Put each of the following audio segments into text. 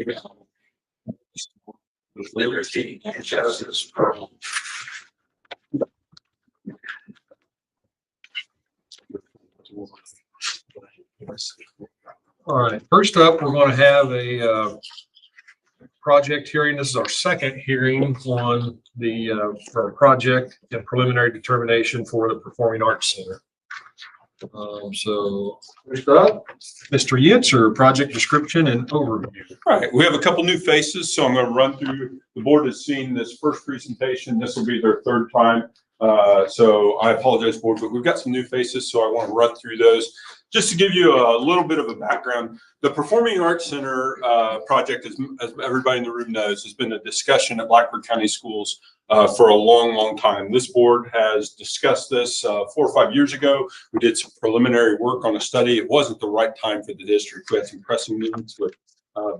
with liberty and justice for all. All right, first up, we're going to have a project hearing. This is our second hearing on the project and preliminary determination for the Performing Arts Center. So first up, Mr. Yitzer, project description and overview. All right, we have a couple new faces, so I'm going to run through. The board has seen this first presentation. This will be their third time. So I apologize, board, but we've got some new faces, so I want to run through those. Just to give you a little bit of a background, the Performing Arts Center project, as everybody in the room knows, has been a discussion at Blackford County Schools for a long time. This board has discussed this 4 or 5 years ago. We did some preliminary work on a study. It wasn't the right time for the district. We had some pressing needs with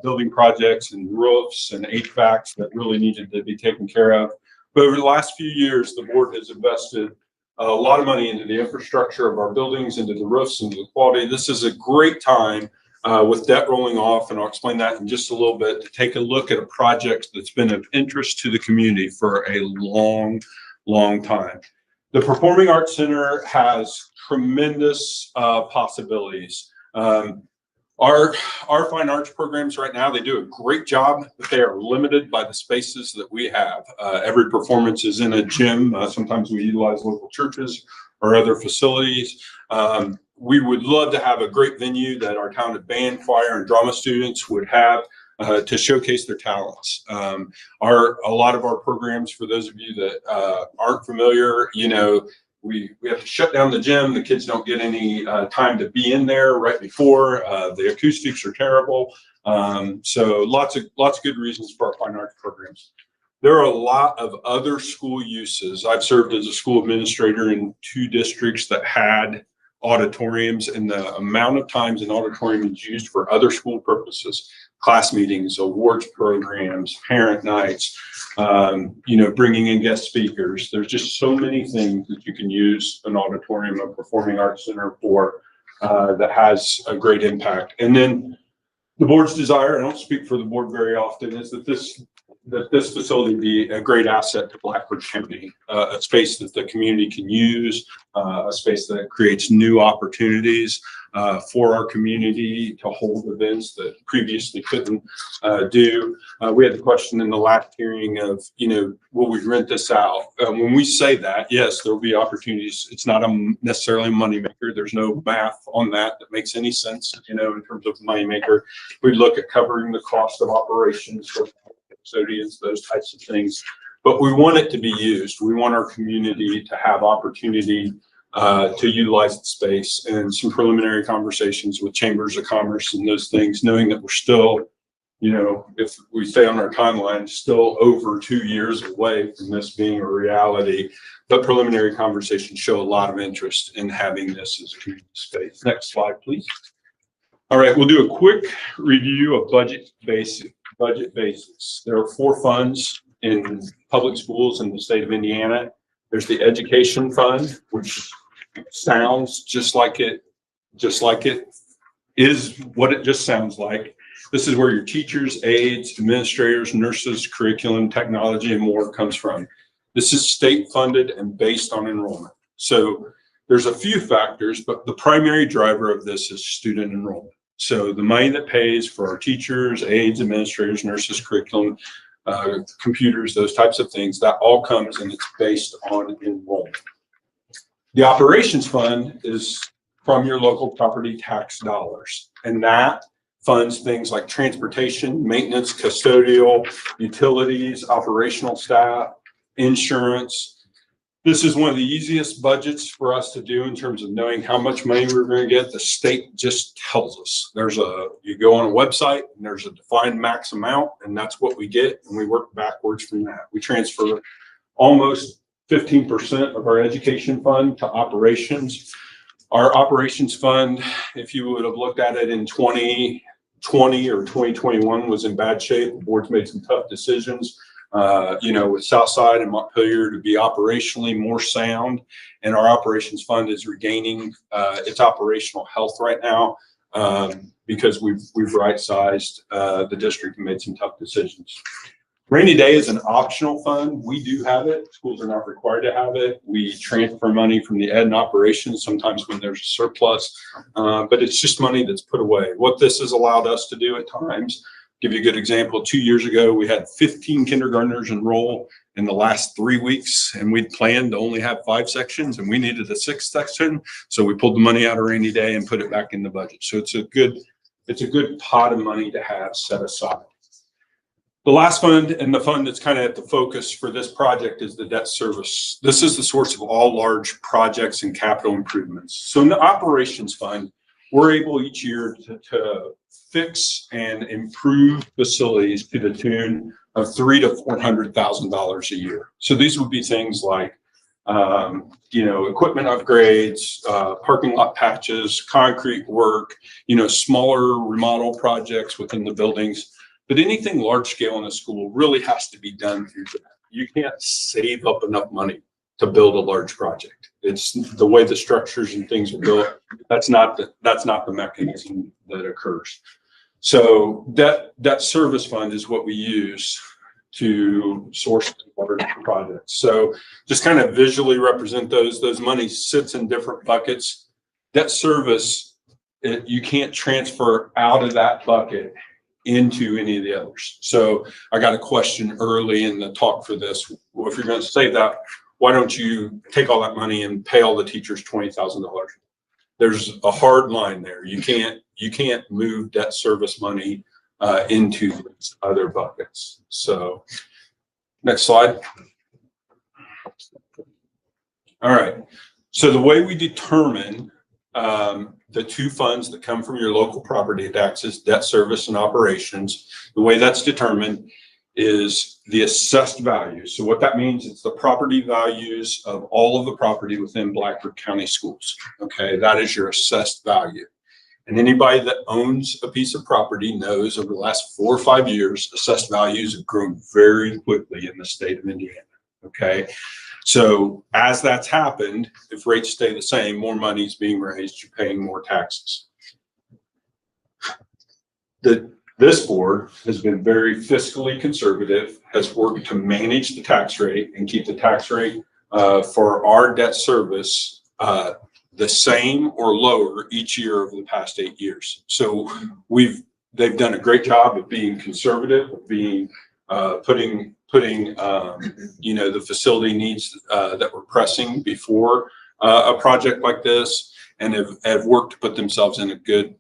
building projects and roofs and HVACs that really needed to be taken care of. But over the last few years, the board has invested a lot of money into the infrastructure of our buildings, into the roofs, into the quality. This is a great time with debt rolling off, and I'll explain that in just a little bit, to take a look at a project that's been of interest to the community for a long time. The Performing Arts Center has tremendous possibilities. Our fine arts programs right now, they do a great job, but they are limited by the spaces that we have. Every performance is in a gym. Sometimes we utilize local churches or other facilities. We would love to have a great venue that our talented band, choir, and drama students would have to showcase their talents. A lot of our programs, for those of you that aren't familiar, you know, we have to shut down the gym. The kids don't get any time to be in there right before. The acoustics are terrible. So lots of good reasons for our fine arts programs. There are a lot of other school uses. I've served as a school administrator in 2 districts that had auditoriums, and the amount of times an auditorium is used for other school purposes, class meetings, awards programs, parent nights, you know, bringing in guest speakers. There's just so many things that you can use an auditorium, a Performing Arts Center for that has a great impact. And then the board's desire, I don't speak for the board very often, is that this facility be a great asset to Blackford County, a space that the community can use, a space that creates new opportunities for our community to hold events that previously couldn't do. We had the question in the last hearing of, you know, will we rent this out? When we say that, yes, there will be opportunities. It's not necessarily a moneymaker. There's no math on that makes any sense, you know, in terms of moneymaker. We look at covering the cost of operations for custodians, those types of things, but we want it to be used. We want our community to have opportunity to utilize the space, and some preliminary conversations with chambers of commerce and those things, knowing that we're still, you know, if we stay on our timeline, still over 2 years away from this being a reality. But preliminary conversations show a lot of interest in having this as a community space. Next slide, please. All right, we'll do a quick review of budget basics. There are 4 funds in public schools in the state of Indiana. There's the education fund, which sounds just like it is what it just sounds like. This is where your teachers, aides, administrators, nurses, curriculum, technology, and more comes from. This is state funded and based on enrollment. So there's a few factors, but the primary driver of this is student enrollment. So the money that pays for our teachers, aides, administrators, nurses, curriculum, computers, those types of things, that all comes and it's based on enrollment. The operations fund is from your local property tax dollars, and that funds things like transportation, maintenance, custodial, utilities, operational staff, insurance. This is one of the easiest budgets for us to do in terms of knowing how much money we're going to get. The state just tells us. You go on a website and there's a defined max amount, and that's what we get, and we work backwards from that. We transfer almost 15% of our education fund to operations. Our operations fund, if you would have looked at it in 2020 or 2021, was in bad shape. The board's made some tough decisions. You know, with Southside and Montpelier to be operationally more sound, and our operations fund is regaining its operational health right now. because we've right-sized the district and made some tough decisions. Rainy day is an optional fund. We do have it. Schools are not required to have it. We transfer money from the ed and operations sometimes when there's a surplus, but it's just money that's put away. What this has allowed us to do at times, give you a good example, 2 years ago, we had 15 kindergartners enroll in the last 3 weeks, and we'd planned to only have 5 sections, and we needed a 6th section. So we pulled the money out of rainy day and put it back in the budget. So it's a good pot of money to have set aside. The last fund, and the fund that's kind of at the focus for this project, is the debt service. This is the source of all large projects and capital improvements. So in the operations fund, we're able each year to fix and improve facilities to the tune of $300,000 to $400,000 a year. So these would be things like, equipment upgrades, parking lot patches, concrete work, smaller remodel projects within the buildings. But anything large scale in a school really has to be done through that. You can't save up enough money to build a large project. It's the way the structures and things are built. That's not the mechanism that occurs. So debt service fund is what we use to source large projects. So just kind of visually represent those money sits in different buckets. Debt service, you can't transfer out of that bucket into any of the others. So I got a question early in the talk for this. Well, if you're going to save that, why don't you take all that money and pay all the teachers $20,000? There's a hard line there. You can't move debt service money into these other buckets. So next slide. All right. So the way we determine the 2 funds that come from your local property taxes, debt service and operations, the way that's determined is the assessed value. So what that means, it's the property values of all of the property within Blackford County Schools. Okay, that is your assessed value. And anybody that owns a piece of property knows over the last 4 or 5 years, assessed values have grown very quickly in the state of Indiana. Okay. So as that's happened, if rates stay the same, more money is being raised, you're paying more taxes. This board has been very fiscally conservative, has worked to manage the tax rate and keep the tax rate for our debt service the same or lower each year over the past 8 years. So they've done a great job of being conservative, of being putting the facility needs that were pressing before a project like this, and have worked to put themselves in a good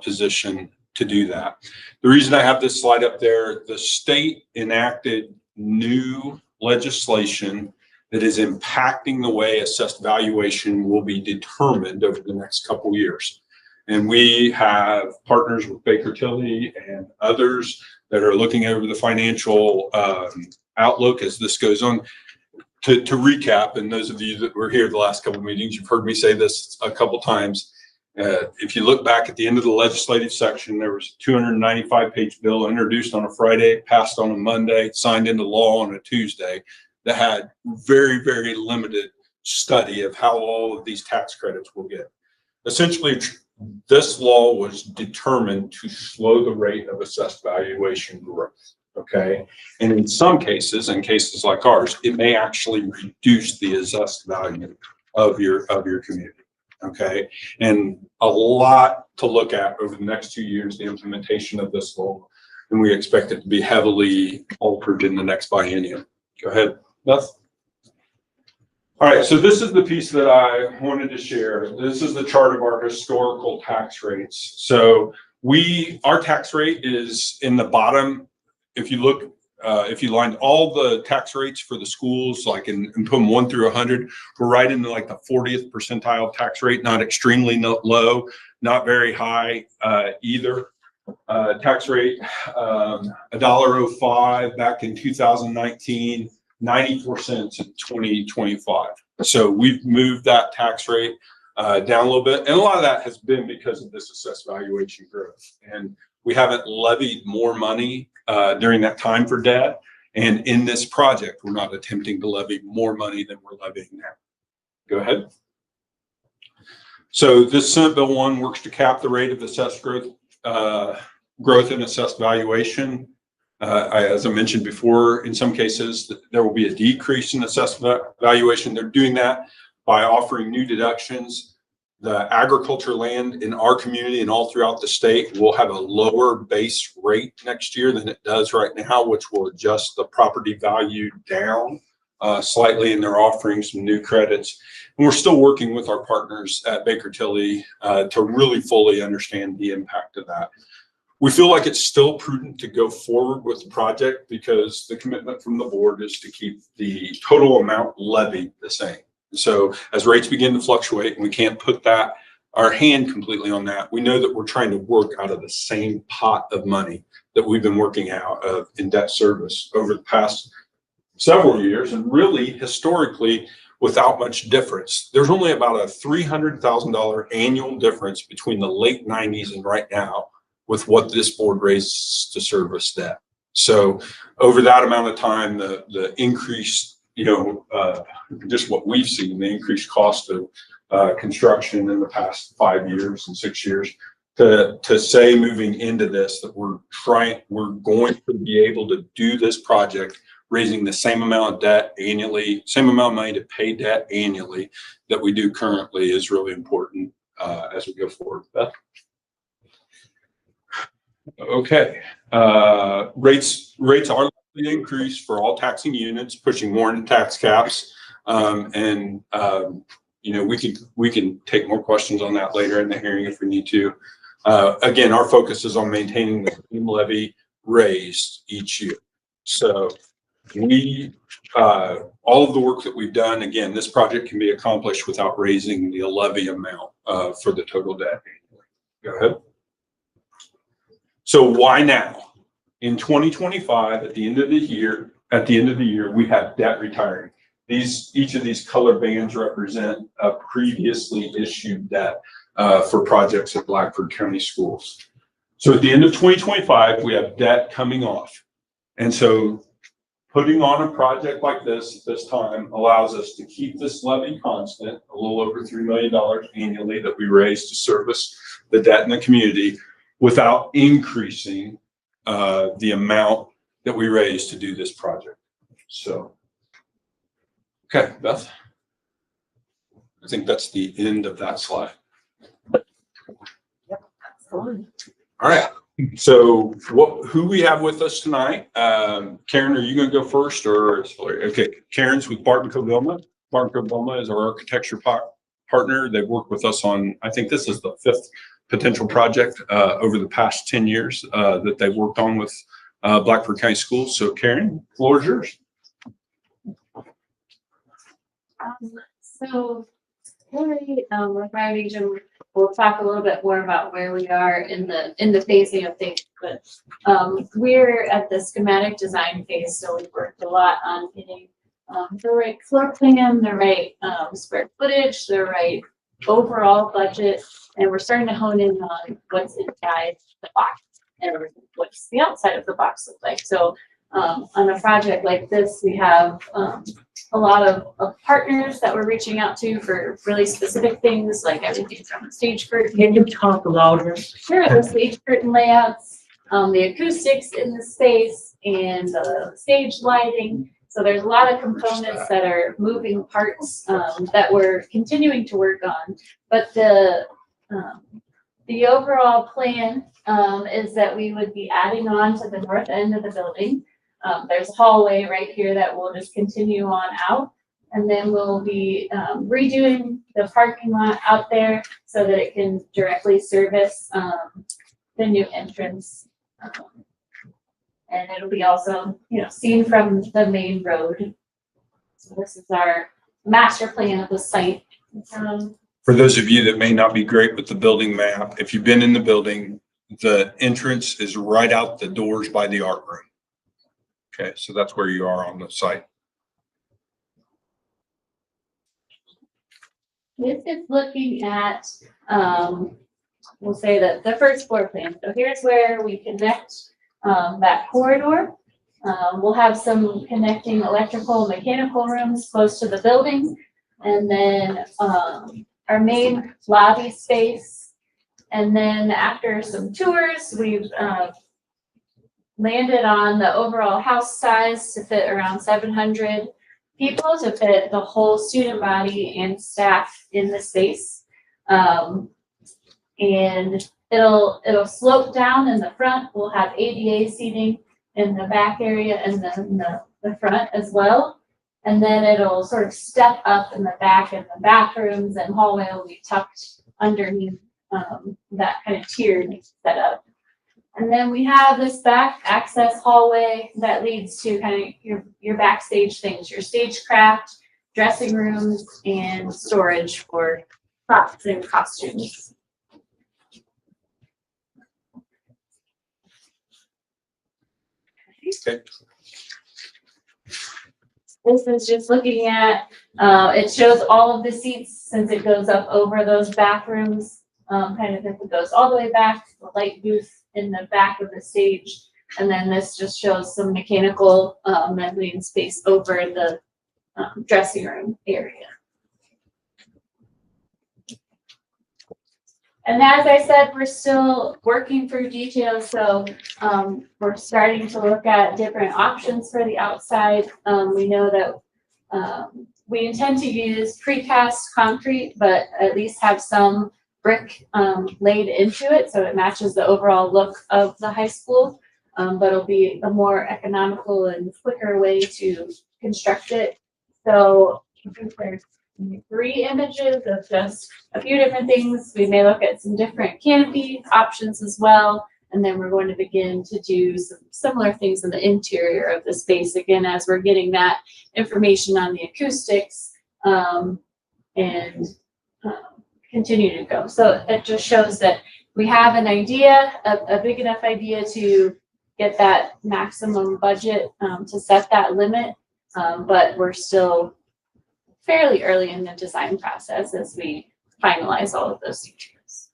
position to do that. The reason I have this slide up there, the state enacted new legislation that is impacting the way assessed valuation will be determined over the next couple of years. And we have partners with Baker Tilly and others that are looking over the financial outlook as this goes on. To recap, and those of you that were here the last couple of meetings, you've heard me say this a couple times. If you look back at the end of the legislative section, there was a 295-page bill introduced on a Friday, passed on a Monday, signed into law on a Tuesday, that had very, very limited study of how all of these tax credits will get. Essentially, this law was determined to slow the rate of assessed valuation growth. Okay. And in some cases, in cases like ours, it may actually reduce the assessed value of your community. Okay. And a lot to look at over the next 2 years, the implementation of this law. And we expect it to be heavily altered in the next biennium. Go ahead, Beth. All right, so this is the piece that I wanted to share. This is the chart of our historical tax rates. So our tax rate is in the bottom. If you look, if you lined all the tax rates for the schools, like and put them 1 through 100, we're right in the 40th percentile tax rate, not extremely low, not very high either. Tax rate, $1.05 back in 2019. 94 cents in 2025. So we've moved that tax rate down a little bit. And a lot of that has been because of this assessed valuation growth. And we haven't levied more money during that time for debt. And in this project, we're not attempting to levy more money than we're levying now. Go ahead. So this Senate Bill 1 works to cap the rate of assessed growth growth in assessed valuation. As I mentioned before, in some cases, there will be a decrease in assessed valuation. They're doing that by offering new deductions. The agriculture land in our community and all throughout the state will have a lower base rate next year than it does right now, which will adjust the property value down slightly, and they're offering some new credits. And we're still working with our partners at Baker Tilly to really fully understand the impact of that. We feel like it's still prudent to go forward with the project because the commitment from the board is to keep the total amount levied the same. So as rates begin to fluctuate, and we can't put our hand completely on that, we know that we're trying to work out of the same pot of money that we've been working out of in debt service over the past several years, and really historically without much difference. There's only about a $300,000 annual difference between the late 90s and right now with what this board raises to service debt. So over that amount of time, the increase, just what we've seen, the increased cost of construction in the past 5 years and 6 years, to say moving into this that we're going to be able to do this project raising the same amount of debt annually, same amount of money to pay debt annually that we do currently is really important as we go forward. Beth? Okay, rates are likely to increase for all taxing units, pushing more into tax caps, and we can take more questions on that later in the hearing if we need to. Again, our focus is on maintaining the same levy raised each year. So all of the work that we've done, again, this project can be accomplished without raising the levy amount for the total debt annually. Go ahead. So why now? In 2025, at the end of the year, we have debt retiring. Each of these color bands represent a previously issued debt for projects at Blackford County Schools. So at the end of 2025, we have debt coming off. And so putting on a project like this at this time allows us to keep this levy constant, a little over $3 million annually that we raise to service the debt in the community, without increasing the amount that we raise to do this project. So, okay, Beth. I think that's the end of that slide. Yep, that's the one. All right. So who we have with us tonight? Karen, are you going to go first or? Okay, Karen's with Barton Covilla. Barton Covilla is our architecture partner. They've worked with us on, I think this is the 5th potential project over the past 10 years that they've worked on with Blackford County Schools. So Karen, the floor is yours. So with my region, we'll talk a little bit more about where we are in the phasing of things, but we're at the schematic design phase, so we've worked a lot on getting the right floor plan, the right square footage, the right overall budget, and we're starting to hone in on what's inside the box and what's the outside of the box look like. So on a project like this, we have a lot of partners that we're reaching out to for really specific things, like everything from the stage curtain. Can you talk louder? Sure, the stage curtain layouts, the acoustics in the space, and the stage lighting. So there's a lot of components that are moving parts that we're continuing to work on. But the overall plan is that we would be adding on to the north end of the building. There's a hallway right here that will just continue on out. And then we'll be redoing the parking lot out there so that it can directly service the new entrance. And it'll be also, seen from the main road. So this is our master plan of the site. For those of you that may not be great with the building map, if you've been in the building, the entrance is right out the doors by the art room. Okay, so that's where you are on the site. This is looking at, we'll say that the first floor plan. So here's where we connect that corridor. We'll have some connecting electrical, mechanical rooms close to the building. And then our main lobby space And then after some tours, we've landed on the overall house size to fit around 700 people, to fit the whole student body and staff in the space. And it'll slope down in the front. We'll have ADA seating in the back area and then the front as well. And then it'll sort of step up in the back, and the bathrooms and hallway will be tucked underneath that kind of tiered setup. And then we have this back access hallway that leads to kind of your backstage things, your stagecraft, dressing rooms, and storage for props and costumes. Okay. This is just looking at, it shows all of the seats since it goes up over those bathrooms. Kind of if it goes all the way back, the light booth in the back of the stage. And then this just shows some mechanical mezzanine space over the dressing room area. And as I said, we're still working through details, so we're starting to look at different options for the outside. We know that we intend to use precast concrete, but at least have some brick laid into it so it matches the overall look of the high school, but it'll be a more economical and quicker way to construct it. So I think there's 3 images of just a few different things. We may look at some different canopy options as well, and then we're going to begin to do some similar things in the interior of the space, again, as we're getting that information on the acoustics and continue to go. So it just shows that we have an idea, a big enough idea to get that maximum budget to set that limit, but we're still fairly early in the design process as we finalize all of those details.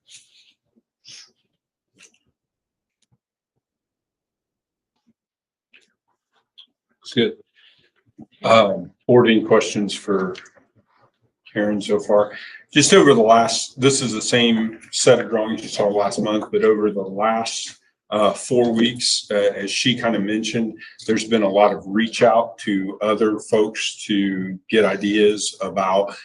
That's good. Board, any questions for Karen so far? Just over the last, this is the same set of drawings you saw last month, but over the last 4 weeks, as she kind of mentioned, there's been a lot of reach out to other folks to get ideas about,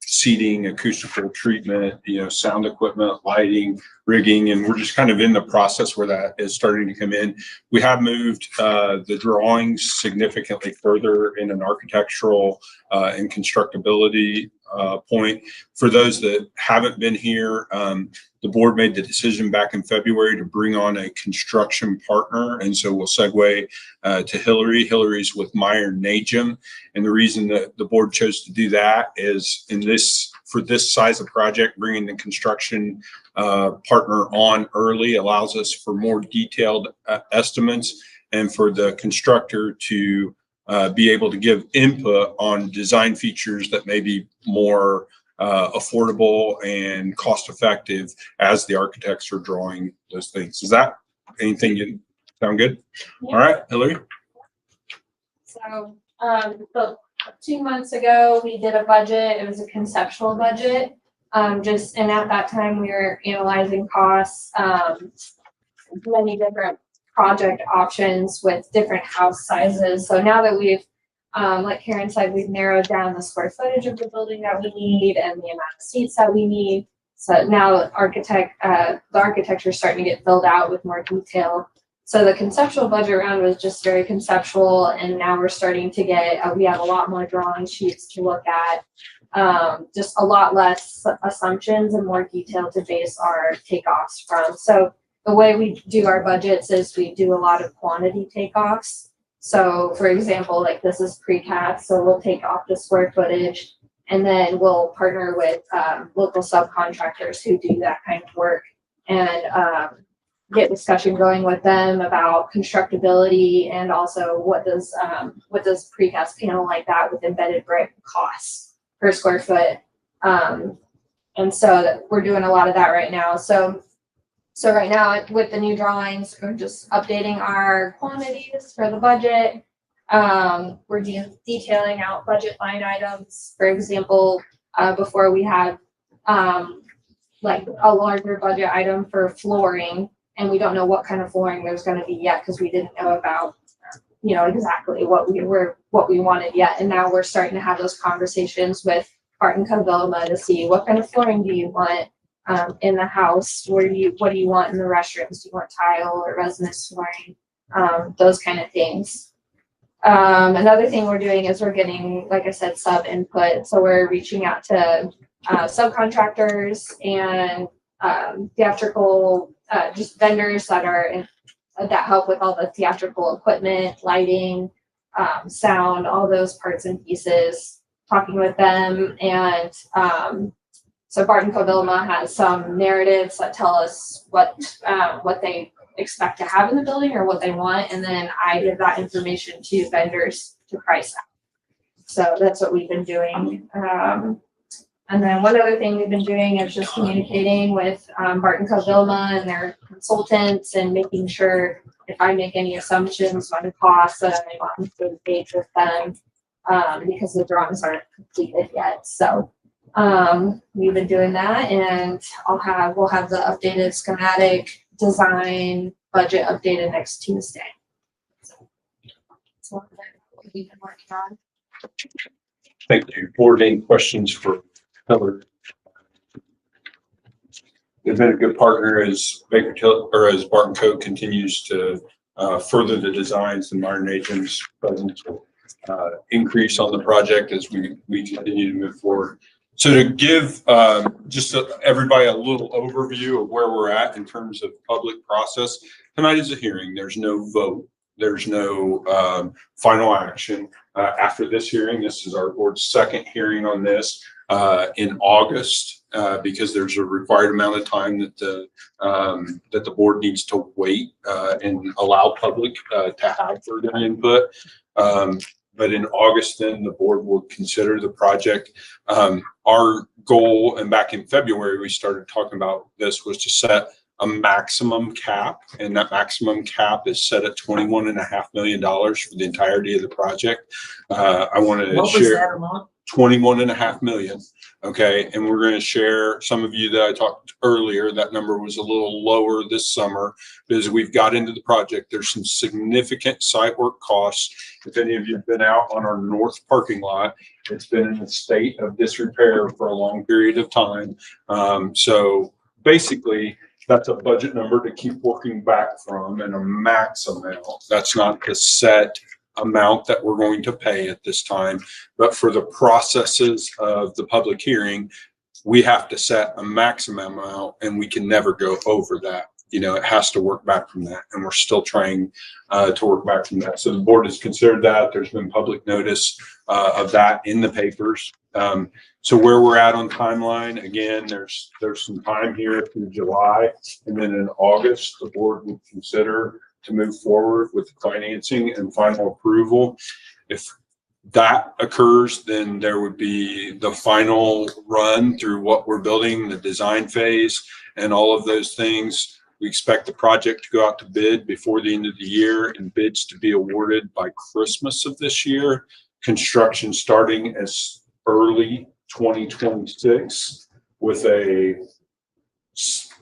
seating, acoustical treatment, sound equipment, lighting, rigging, and we're just kind of in the process where that is starting to come in. We have moved the drawings significantly further in an architectural and constructability point. For those that haven't been here, the board made the decision back in February to bring on a construction partner. And so we'll segue to Hillary. Hillary's with Meyer Najum. And the reason that the board chose to do that is for this size of project, bringing the construction partner on early allows us for more detailed estimates and for the constructor to be able to give input on design features that may be more affordable and cost effective as the architects are drawing those things. Is that anything you sound good? Yeah. All right, Hillary. So, 2 months ago, we did a budget. It was a conceptual budget. And at that time we were analyzing costs, many different project options with different house sizes. So now that we've, like Karen said, we've narrowed down the square footage of the building that we need and the amount of seats that we need. So now the architecture is starting to get filled out with more detail. So the conceptual budget round was just very conceptual, and now we're starting to get, we have a lot more drawing sheets to look at, just a lot less assumptions and more detail to base our takeoffs from. So the way we do our budgets is we do a lot of quantity takeoffs. So for example, like this is precast, so we'll take off the square footage and then we'll partner with local subcontractors who do that kind of work and get discussion going with them about constructability and also what does precast panel like that with embedded brick cost per square foot. And so we're doing a lot of that right now. So right now with the new drawings, we're just updating our quantities for the budget. We're detailing out budget line items. For example, before we had like a larger budget item for flooring, and we don't know what kind of flooring there's gonna be yet, because we didn't know about, you know, exactly what we wanted yet. And now we're starting to have those conversations with Barton Covilla to see what kind of flooring do you want in the house? What do you want in the restrooms? Do you want tile or resinous flooring? Those kind of things. Another thing we're doing is we're getting, like I said, sub input. So we're reaching out to subcontractors and theatrical just vendors that help with all the theatrical equipment, lighting, sound, all those parts and pieces, talking with them. And so Barton Covilla has some narratives that tell us what they expect to have in the building or what they want, and then I give that information to vendors to price out. So that's what we've been doing. And then one other thing we've been doing is just communicating with Barton Covilla and their consultants, and making sure if I make any assumptions on costs that I'm on the same page with them, because the drawings aren't completed yet. So we've been doing that, and we'll have the updated schematic design budget updated next Tuesday. So what we've been working on. Thank you. Board, any questions for Heather? They've been a good partner as as Barton Co. continues to further the designs, and Modern Agents presence will increase on the project as we continue to move forward. So to give everybody a little overview of where we're at in terms of public process, tonight is a hearing. There's no vote. There's no final action. After this hearing, this is our board's second hearing on this in August, because there's a required amount of time that the board needs to wait and allow public to have further input. But in August, then the board will consider the project. Our goal, and back in February, we started talking about this, was to set a maximum cap, and that maximum cap is set at $21.5 million for the entirety of the project. I wanted to share $21.5 million. Okay, and we're going to share, some of you that I talked earlier, that number was a little lower this summer, but as we've got into the project, there's some significant site work costs. If any of you have been out on our north parking lot, it's been in a state of disrepair for a long period of time. So basically, that's a budget number to keep working back from, and a max amount. That's not the set amount that we're going to pay at this time, but for the processes of the public hearing, we have to set a maximum amount, and we can never go over that. You know, it has to work back from that, and we're still trying to work back from that. So the board has considered that. There's been public notice of that in the papers. So where we're at on timeline, again, there's some time here through July, and then in August, the board would consider to move forward with financing and final approval. If that occurs, then there would be the final run through what we're building, the design phase, and all of those things. We expect the project to go out to bid before the end of the year, and bids to be awarded by Christmas of this year. Construction starting as early 2026 with a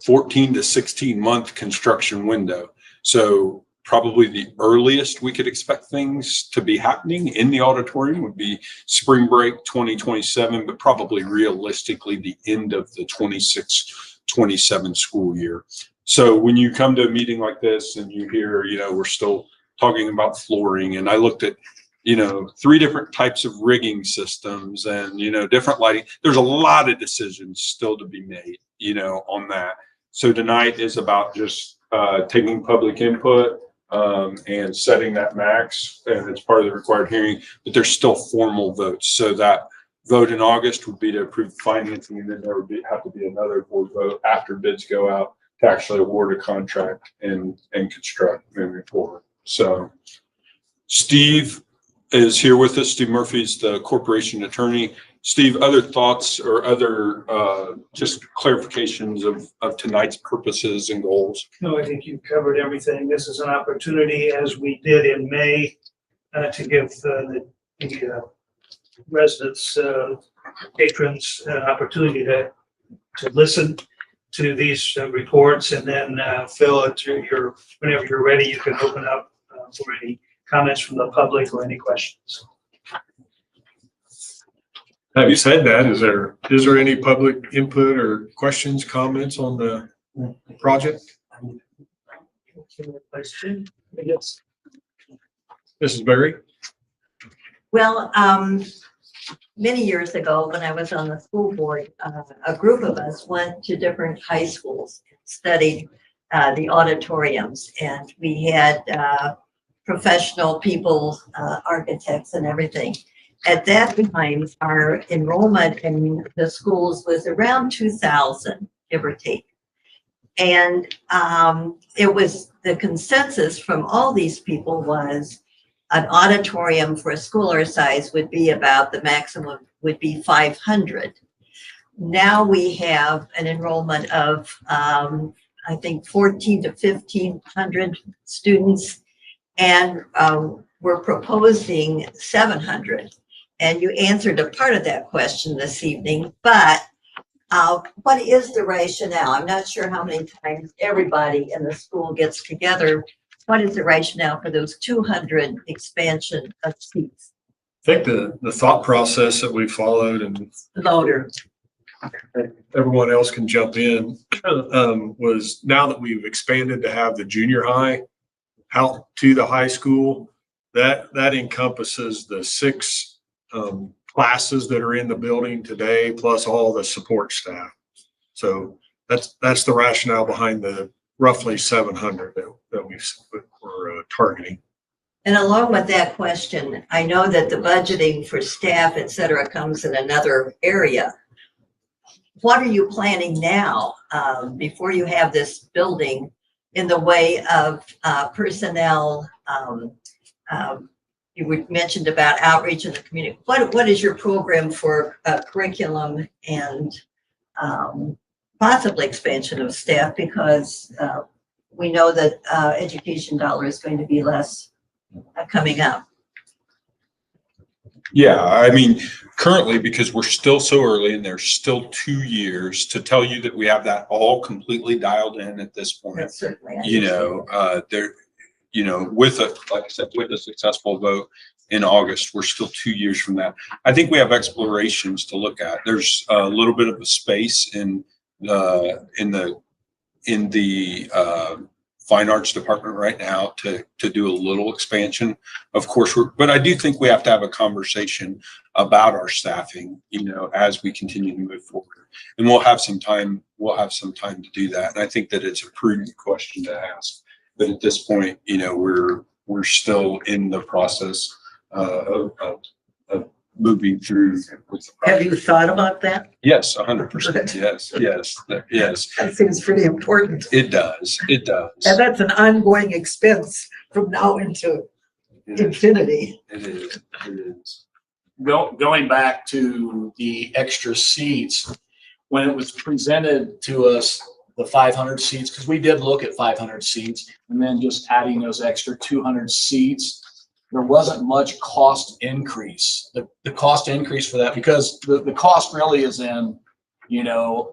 14 to 16 month construction window. So probably the earliest we could expect things to be happening in the auditorium would be spring break 2027, but probably realistically the end of the 26-27 school year. So when you come to a meeting like this and you hear, you know, we're still talking about flooring, and I looked at, you know, 3 different types of rigging systems and, you know, different lighting, there's a lot of decisions still to be made, you know, on that. So tonight is about just taking public input and setting that max, and it's part of the required hearing, but there's still formal votes. So that vote in August would be to approve financing, and then there would have to be another board vote after bids go out to actually award a contract and construct moving forward. So Steve is here with us. Steve Murphy's the corporation attorney. Steve, other thoughts or other just clarifications of tonight's purposes and goals? No, I think you've covered everything. This is an opportunity, as we did in May, to give the residents, patrons, an opportunity to listen to these reports, and then Phil, whenever you're ready, you can open up for any comments from the public or any questions. Having said that, is there any public input or questions, comments on the project? Question? Yes. Mrs. Berry? Well, many years ago, when I was on the school board, a group of us went to different high schools, and studied the auditoriums, and we had professional people, architects and everything. At that time, our enrollment in the schools was around 2,000, give or take. And it was the consensus from all these people was an auditorium for a school our size would be about, the maximum would be 500. Now we have an enrollment of, I think, 14 to 1,500 students, and we're proposing 700. And you answered a part of that question this evening, but what is the rationale? I'm not sure how many times everybody in the school gets together. What is the rationale for those 200 expansion of seats? I think the thought process that we followed, and Loader. everyone else can jump in, was now that we've expanded to have the junior high out to the high school, that encompasses the 6 classes that are in the building today, plus all the support staff. So that's the rationale behind the roughly 700 that we're targeting. And along with that question, I know that the budgeting for staff, et cetera, comes in another area. What are you planning now, before you have this building, in the way of personnel? You mentioned about outreach in the community. What is your program for curriculum and possibly expansion of staff? Because we know that education dollar is going to be less coming up. Yeah, I mean, currently, because we're still so early and there's still 2 years to tell you that we have that all completely dialed in at this point. That's certainly, With like I said, with a successful vote in August, we're still 2 years from that. I think we have explorations to look at. There's a little bit of a space in the fine arts department right now to do a little expansion. Of course, but I do think we have to have a conversation about our staffing, as we continue to move forward. And we'll have some time to do that. And I think that it's a prudent question to ask. But at this point, we're still in the process of moving through with the project. have you thought about that? Yes, 100%. Yes. That seems pretty important. It does. And that's an ongoing expense from now into infinity. It is. Going back to the extra seats, when it was presented to us, the 500 seats, because we did look at 500 seats, and then just adding those extra 200 seats, there wasn't much cost increase. The cost increase for that, because the cost really is in,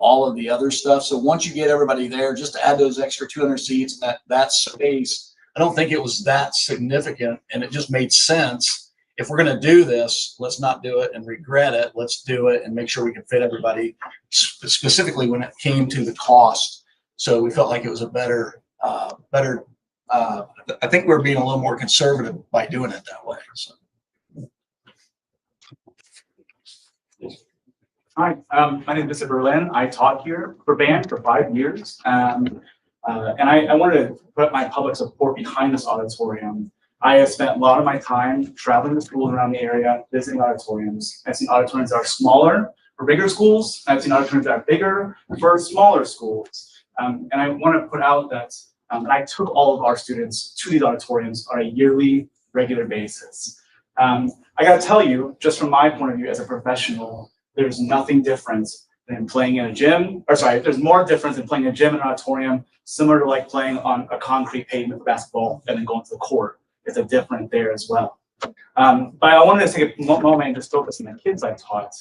all of the other stuff. So once you get everybody there, just to add those extra 200 seats, that space, I don't think it was that significant, and it just made sense. If we're going to do this, let's not do it and regret it. Let's do it and make sure we can fit everybody, specifically when it came to the cost. So we felt like it was a better, I think we're being a little more conservative by doing it that way. So. Hi, my name is Mr. Berlin. I taught here for band for 5 years. And I wanted to put my public support behind this auditorium. I have spent a lot of my time traveling to schools around the area, visiting auditoriums. I've seen auditoriums that are smaller for bigger schools. I've seen auditoriums that are bigger for smaller schools. And I want to put out that I took all of our students to these auditoriums on a yearly, regular basis. I got to tell you, just from my point of view as a professional, there's nothing different than playing in a gym, there's more difference than playing in a gym and an auditorium, similar to like playing on a concrete pavement for basketball and then going to the court. It's a different there as well. But I wanted to take a moment and just focus on the kids I taught.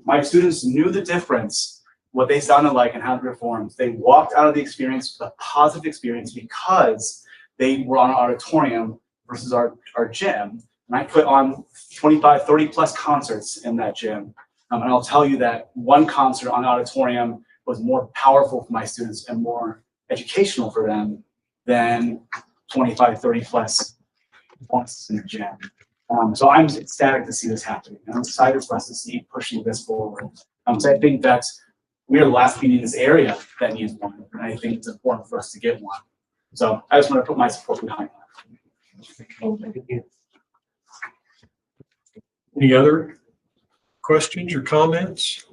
My students knew the difference what they sounded like and how it performed. They walked out of the experience with a positive experience because they were on an auditorium versus our gym. And I put on 25, 30 plus concerts in that gym. And I'll tell you that one concert on auditorium was more powerful for my students and more educational for them than 25, 30 plus performances in the gym. So I'm ecstatic to see this happening. I'm excited for us to see pushing this forward. So I think that we are the last community in this area that needs one. And I think it's important for us to get one. So I just want to put my support behind that. Any other questions or comments?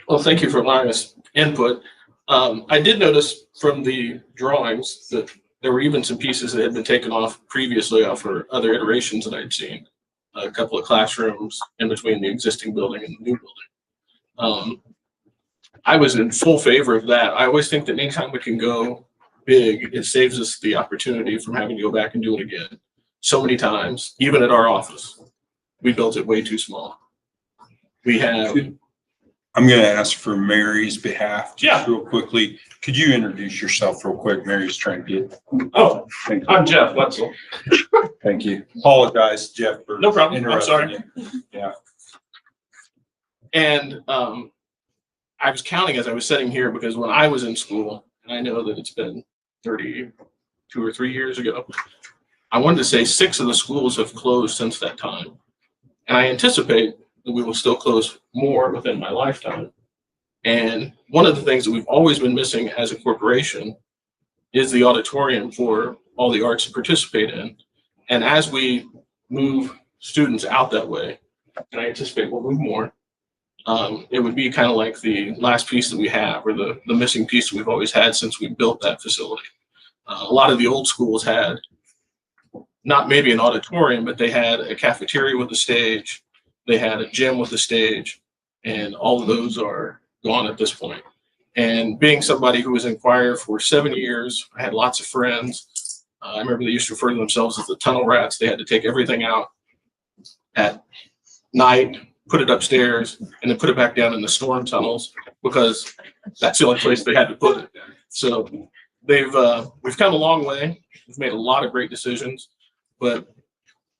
Well, thank you for allowing us input. I did notice from the drawings that there were even some pieces that had been taken off previously for other iterations that I'd seen. A couple of classrooms in between the existing building and the new building. I was in full favor of that. I always think that anytime we can go big, it saves us the opportunity from having to go back and do it again. So many times, even at our office, we built it way too small. We have. I'm going to ask for Mary's behalf. Yeah. Real quickly. Could you introduce yourself real quick? Mary's trying to get. Oh, Thank you. I'm Jeff Wetzel. Thank you. Apologize, Jeff. For No problem. I'm interrupting sorry. you. Yeah. And I was counting as I was sitting here because when I was in school, and I know that it's been 32 or 3 years ago, I wanted to say 6 of the schools have closed since that time. And I anticipate that we will still close more within my lifetime. And one of the things that we've always been missing as a corporation is the auditorium for all the arts to participate in. And as we move students out that way, and I anticipate we'll move more, it would be kind of like the last piece that we have, or the missing piece that we've always had since we built that facility. A lot of the old schools had not maybe an auditorium, but they had a cafeteria with a stage, they had a gym with a stage, and all of those are gone at this point. And being somebody who was in choir for 7 years, I had lots of friends. I remember they used to refer to themselves as the tunnel rats. They had to take everything out at night, put it upstairs, and then put it back down in the storm tunnels because that's the only place they had to put it. So we've come a long way. We've made a lot of great decisions, but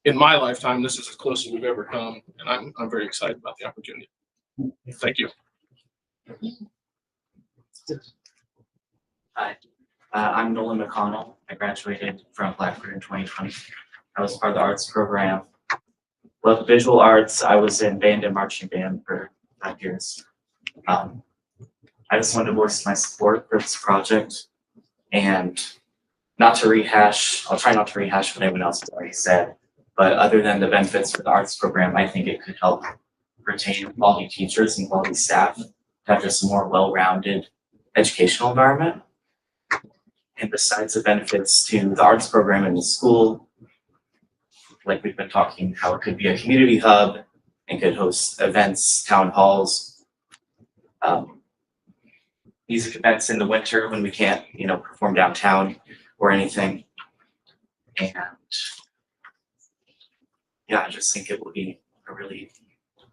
in my lifetime, this is as close as we've ever come, and I'm very excited about the opportunity. Thank you. Hi, I'm Nolan McConnell. I graduated from Blackford in 2020. I was part of the arts program. With visual arts, I was in band and marching band for 5 years. I just wanted to voice my support for this project and not to rehash, I'll try not to rehash what everyone else has already said, but other than the benefits for the arts program, I think it could help retain quality teachers and quality staff to have just a more well-rounded educational environment. And besides the benefits to the arts program in the school, like we've been talking, how it could be a community hub and could host events, town halls, music events in the winter when we can't, perform downtown or anything. And yeah, I just think it will be a really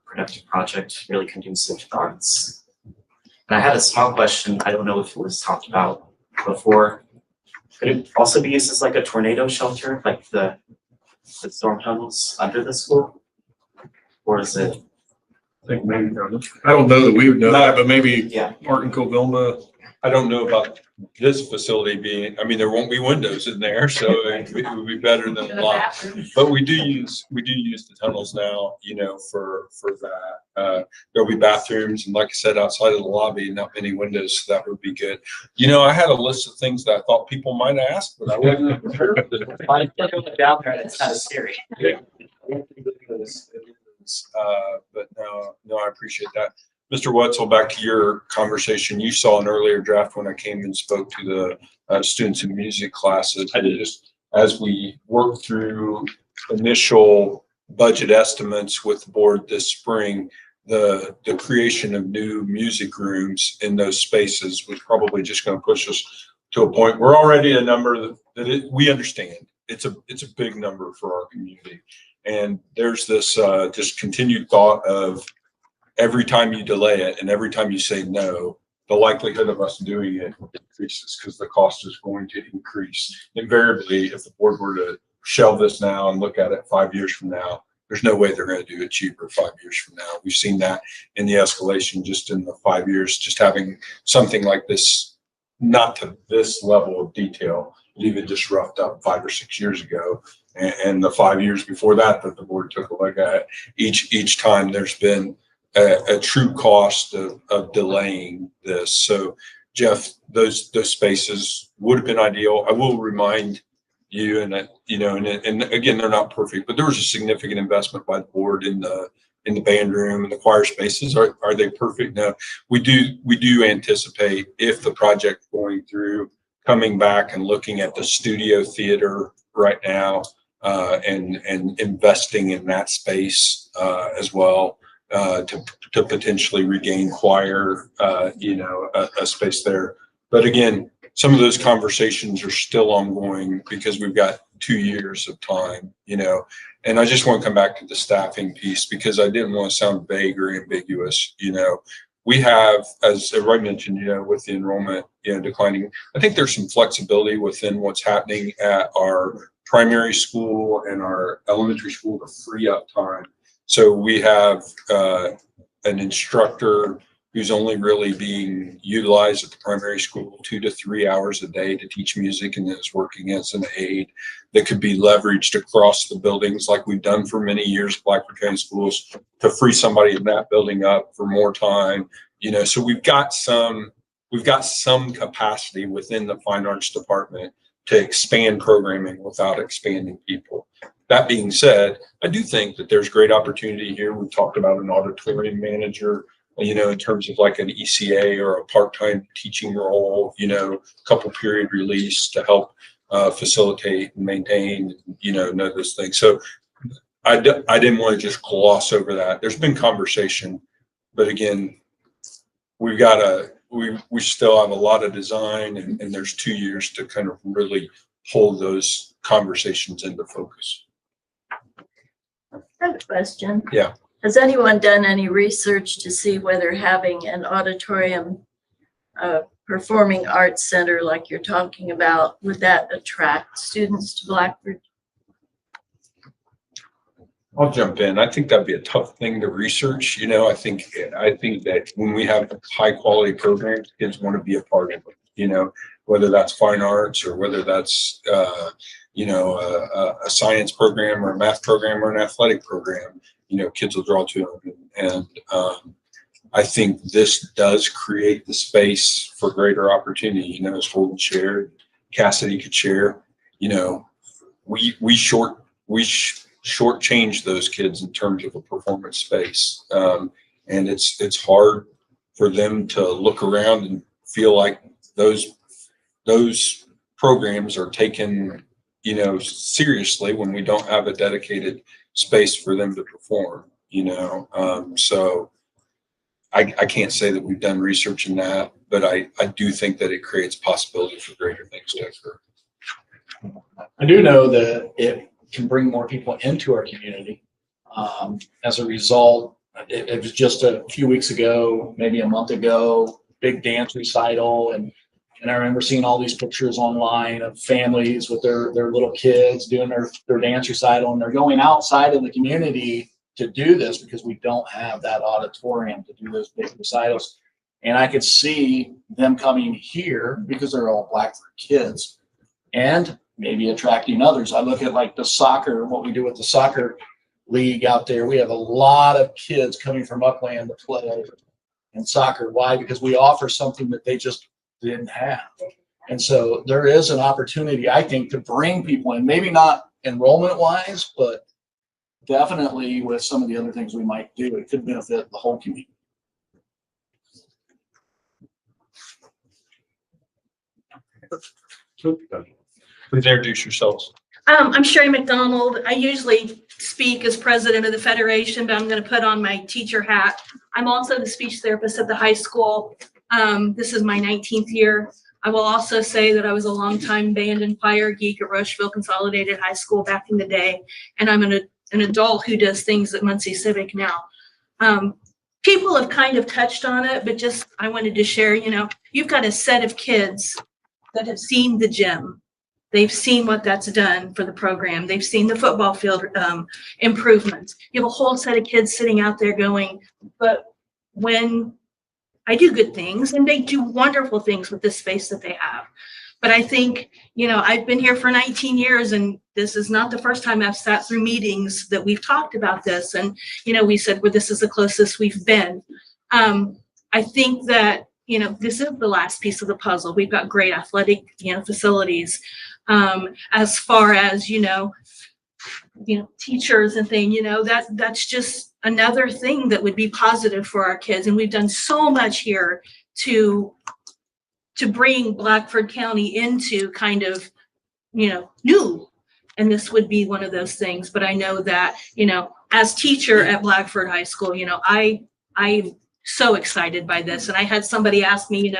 productive project, really conducive to the arts. And I had a small question. I don't know if it was talked about before. Could it also be used as like a tornado shelter, like the storm tunnels under the school? Or is it? I think maybe, I don't know that we would know that, but maybe Yeah. Art and Covilla. I don't know about this facility being, there won't be windows in there, so it would be better than a lot. But we do use the tunnels now, for that. There'll be bathrooms and, like I said, outside of the lobby, not many windows, so that would be good. I had a list of things that I thought people might ask, but I wasn't prepared. Down there, it's kind of scary. But no, I appreciate that. Mr. Wetzel, back to your conversation. You saw an earlier draft when I came and spoke to the students in music classes. I did. Just as we work through initial budget estimates with the board this spring, the creation of new music rooms in those spaces was probably just going to push us to a point. We're already at a number that we understand. It's a big number for our community. And there's this just continued thought of every time you delay it and every time you say no, the likelihood of us doing it increases because the cost is going to increase. Invariably, if the board were to shelve this now and look at it 5 years from now, there's no way they're going to do it cheaper 5 years from now. We've seen that in the escalation just in the 5 years, just having something like this, not to this level of detail, but even just roughed up 5 or 6 years ago. And the 5 years before that the board took a look at, each time there's been a true cost of delaying this. So Jeff, those spaces would have been ideal. I will remind you, and that, you know, and again, they're not perfect, but there was a significant investment by the board in the band room and the choir spaces. Are they perfect? No. We do anticipate, if the project going through, coming back and looking at the studio theater right now, and investing in that space as well, to potentially regain choir, you know, a space there. But again, some of those conversations are still ongoing because we've got 2 years of time, you know. And I just want to come back to the staffing piece because I didn't want to sound vague or ambiguous. You know, we have, as Roy mentioned, you know, with the enrollment, you know, declining, I think there's some flexibility within what's happening at our primary school and our elementary school to free up time. So we have an instructor who's only really being utilized at the primary school 2 to 3 hours a day to teach music, and is working as an aide that could be leveraged across the buildings like we've done for many years, Blackford County Schools, to free somebody in that building up for more time. You know, so we've got some capacity within the fine arts department to expand programming without expanding people. That being said, I do think that there's great opportunity here. We talked about an auditorium manager, you know, in terms of like an ECA or a part-time teaching role, you know, a couple period release to help facilitate and maintain, you know those things. So I didn't want to just gloss over that. There's been conversation, but again, we still have a lot of design, and there's 2 years to kind of really hold those conversations into focus. I have a question. Yeah. Has anyone done any research to see whether having an auditorium, performing arts center like you're talking about, would that attract students to Blackford? I'll jump in. I think that'd be a tough thing to research. You know, I think that when we have high quality programs, kids want to be a part of it, you know, whether that's fine arts or whether that's, you know, a science program or a math program or an athletic program, you know, kids will draw to them. And I think this does create the space for greater opportunity. You know, as Holden shared, Cassidy could share, you know, we shortchange those kids in terms of a performance space. And it's hard for them to look around and feel like those programs are taken, you know, seriously when we don't have a dedicated space for them to perform, you know. So I can't say that we've done research in that, but I do think that it creates possibility for greater things to occur. I do know that it can bring more people into our community. As a result, it was just a few weeks ago, maybe a month ago, big dance recital, and I remember seeing all these pictures online of families with their little kids doing their dance recital, and they're going outside of the community to do this because we don't have that auditorium to do those big recitals. And I could see them coming here because they're all Blackford kids and maybe attracting others. I look at like the soccer, what we do with the soccer league out there. We have a lot of kids coming from Upland to play in soccer. Why? Because we offer something that they just didn't have. And so there is an opportunity, I think, to bring people in, maybe not enrollment wise, but definitely with some of the other things we might do, it could benefit the whole community. Please introduce yourselves. I'm Sherry McDonald. I usually speak as president of the federation, but I'm going to put on my teacher hat. I'm also the speech therapist at the high school. This is my 19th year. I will also say that I was a longtime band and choir geek at Rocheville Consolidated High School back in the day, and I'm an adult who does things at Muncie Civic now. people have kind of touched on it, but just, I wanted to share, you've got a set of kids that have seen the gym. They've seen what that's done for the program. They've seen the football field improvements. You have a whole set of kids sitting out there going, but when I do good things, and they do wonderful things with the space that they have. But I think, I've been here for 19 years, and this is not the first time I've sat through meetings that we've talked about this. And, we said, well, this is the closest we've been. I think that, this is the last piece of the puzzle. We've got great athletic, facilities. As far as, teachers and things, that's just another thing that would be positive for our kids. And we've done so much here to bring Blackford County into kind of, new. And this would be one of those things. But I know that, as teacher at Blackford High School, I'm so excited by this. And I had somebody ask me,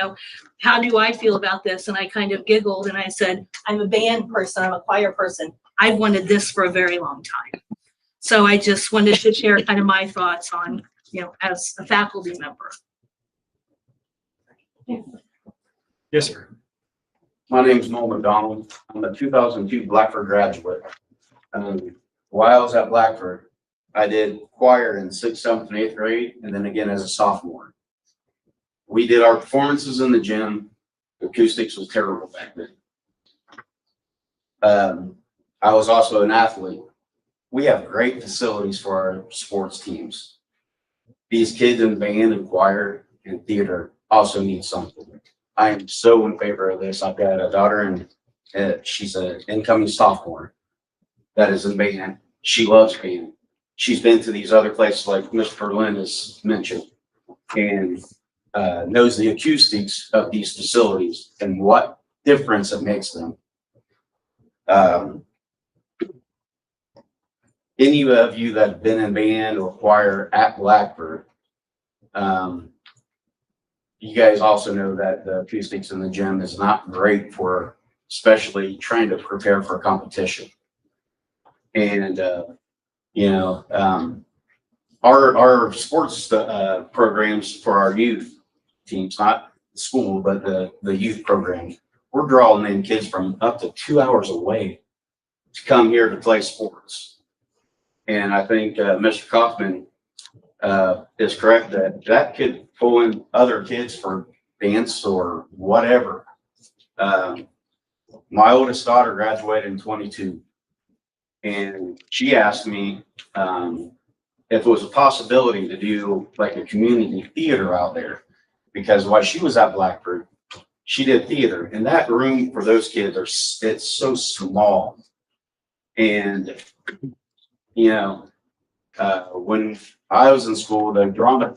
how do I feel about this? And I kind of giggled and I said, I'm a band person, I'm a choir person. I've wanted this for a very long time. So I just wanted to share kind of my thoughts on, as a faculty member. Yes, sir. My name is Noel McDonald. I'm a 2002 Blackford graduate. While I was at Blackford, I did choir in 6th, 7th, and 8th grade, and then again as a sophomore. We did our performances in the gym. The acoustics was terrible back then. I was also an athlete. We have great facilities for our sports teams. These kids in band and choir and theater also need something. I am so in favor of this. I've got a daughter, and she's an incoming sophomore that is in band. She loves band. She's been to these other places like Mr. Berlin has mentioned, and knows the acoustics of these facilities and what difference it makes them. Any of you that have been in band or choir at Blackford, you guys also know that the acoustics in the gym is not great for especially trying to prepare for competition. And, our sports programs for our youth teams, not school, but the youth programs, we're drawing in kids from up to 2 hours away to come here to play sports. And I think Mr. Kaufman is correct that could pull in other kids for dance or whatever. My oldest daughter graduated in 22, and she asked me if it was a possibility to do like a community theater out there, because while she was at Blackford, she did theater, and that room for those kids it's so small. And when I was in school, the drama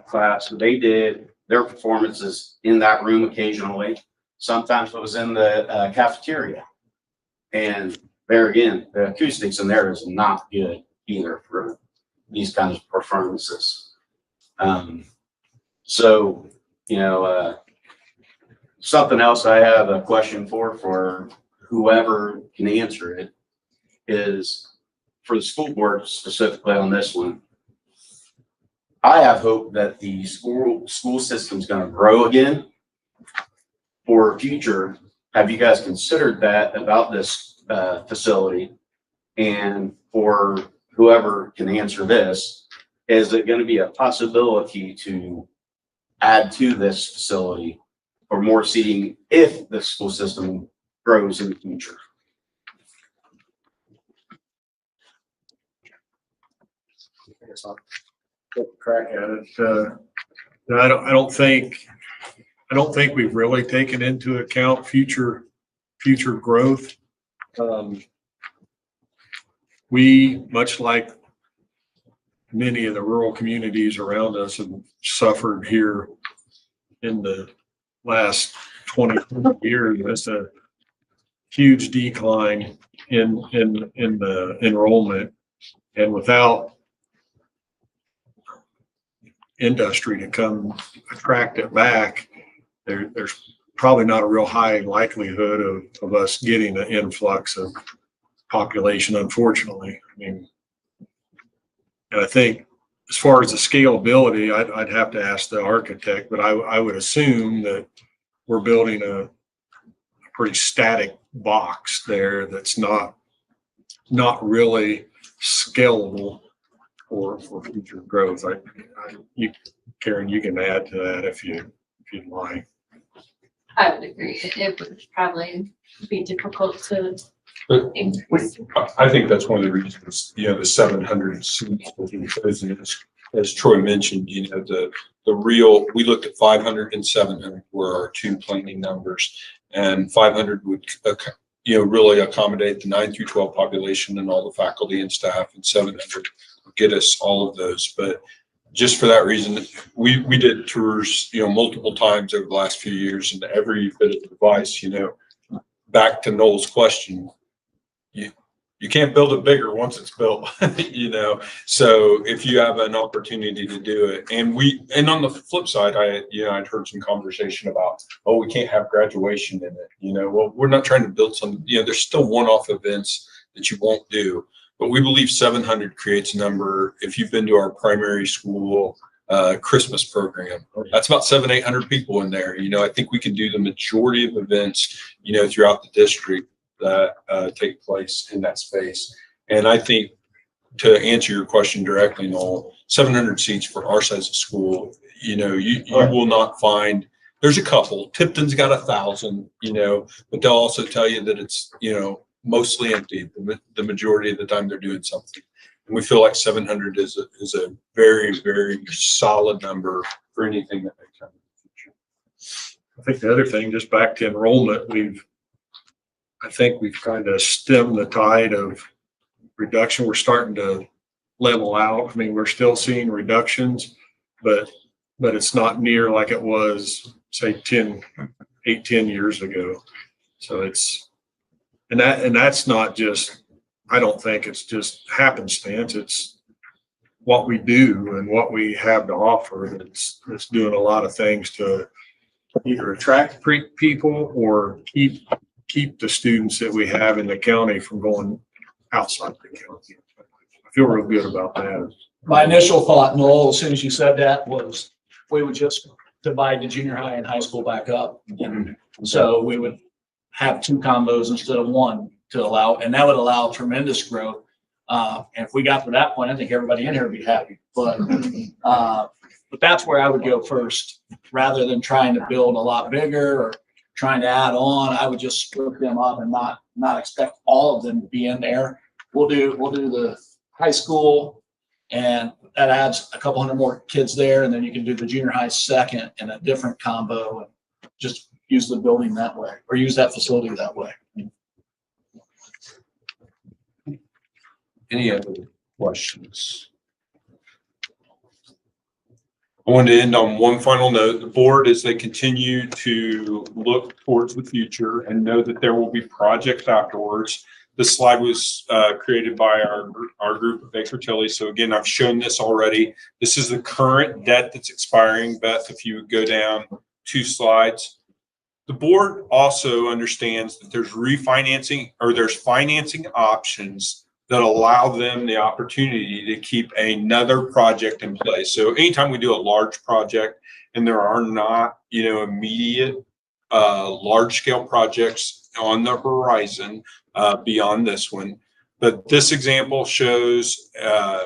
class, they did their performances in that room occasionally. Sometimes it was in the cafeteria. And there again, the acoustics in there is not good either for these kinds of performances. Something else I have a question for whoever can answer it is, for the school board specifically on this one, I have hope that the school system is going to grow again for future. Have you guys considered that about this facility? And for whoever can answer this, is it going to be a possibility to add to this facility for more seating if the school system grows in the future? I'll take a crack at it. I don't think we've really taken into account future growth. We, much like many of the rural communities around us, have suffered here in the last 20 years. It's a huge decline in the enrollment, and without industry to come attract it back, there's probably not a real high likelihood of us getting an influx of population, unfortunately. I mean, and I think as far as the scalability, I'd have to ask the architect, but I would assume that we're building a pretty static box there that's not really scalable for future growth. Karen, you can add to that if you'd like. I would agree. It would probably be difficult to But increase. I think that's one of the reasons, the 700 seats, as Troy mentioned, we looked at 500 and 700 were our two planning numbers, and 500 would, really accommodate the 9 through 12 population and all the faculty and staff, and 700 would get us all of those. But just for that reason, we did tours, multiple times over the last few years, and every bit of advice, back to Noel's question, you can't build it bigger once it's built, so if you have an opportunity to do it, and on the flip side, I'd heard some conversation about, we can't have graduation in it, well, we're not trying to build some, there's still one-off events that you won't do, but we believe 700 creates a number. If you've been to our primary school Christmas program, that's about 700-800 people in there. I think we can do the majority of events, throughout the district that take place in that space. And I think, to answer your question directly, Noel, 700 seats for our size of school, you will not find, there's a couple, Tipton's got 1,000, but they'll also tell you that it's, mostly empty the majority of the time they're doing something. And we feel like 700 is a very, very solid number for anything that may come in the future. I think the other thing, just back to enrollment, I think we've kind of stemmed the tide of reduction. We're starting to level out. I mean, we're still seeing reductions, but it's not near like it was, say, 10 years ago. So that's not just, I don't think it's just happenstance. It's what we do and what we have to offer that's doing a lot of things to either attract people or keep the students that we have in the county from going outside the county. I feel real good about that. My initial thought, Noel, as soon as you said that, was we would just divide the junior high and high school back up. And so we would have two combos instead of one to allow, and that would allow tremendous growth. And if we got to that point, I think everybody in here would be happy. But that's where I would go first, rather than trying to build a lot bigger or trying to add on. I would just split them up and not expect all of them to be in there. We'll do the high school, and that adds a couple hundred more kids there, and then you can do the junior high second in a different combo and just use the building that way, or use that facility that way. Any other questions? I wanted to end on one final note. The board, as they continue to look towards the future and know that there will be projects afterwards. This slide was created by our group at Baker Tilly. So again, I've shown this already. This is the current debt that's expiring. Beth, if you would go down 2 slides. The board also understands that there's refinancing, or there's financing options that allow them the opportunity to keep another project in place. So anytime we do a large project and there are not, immediate large scale projects on the horizon beyond this one, but this example shows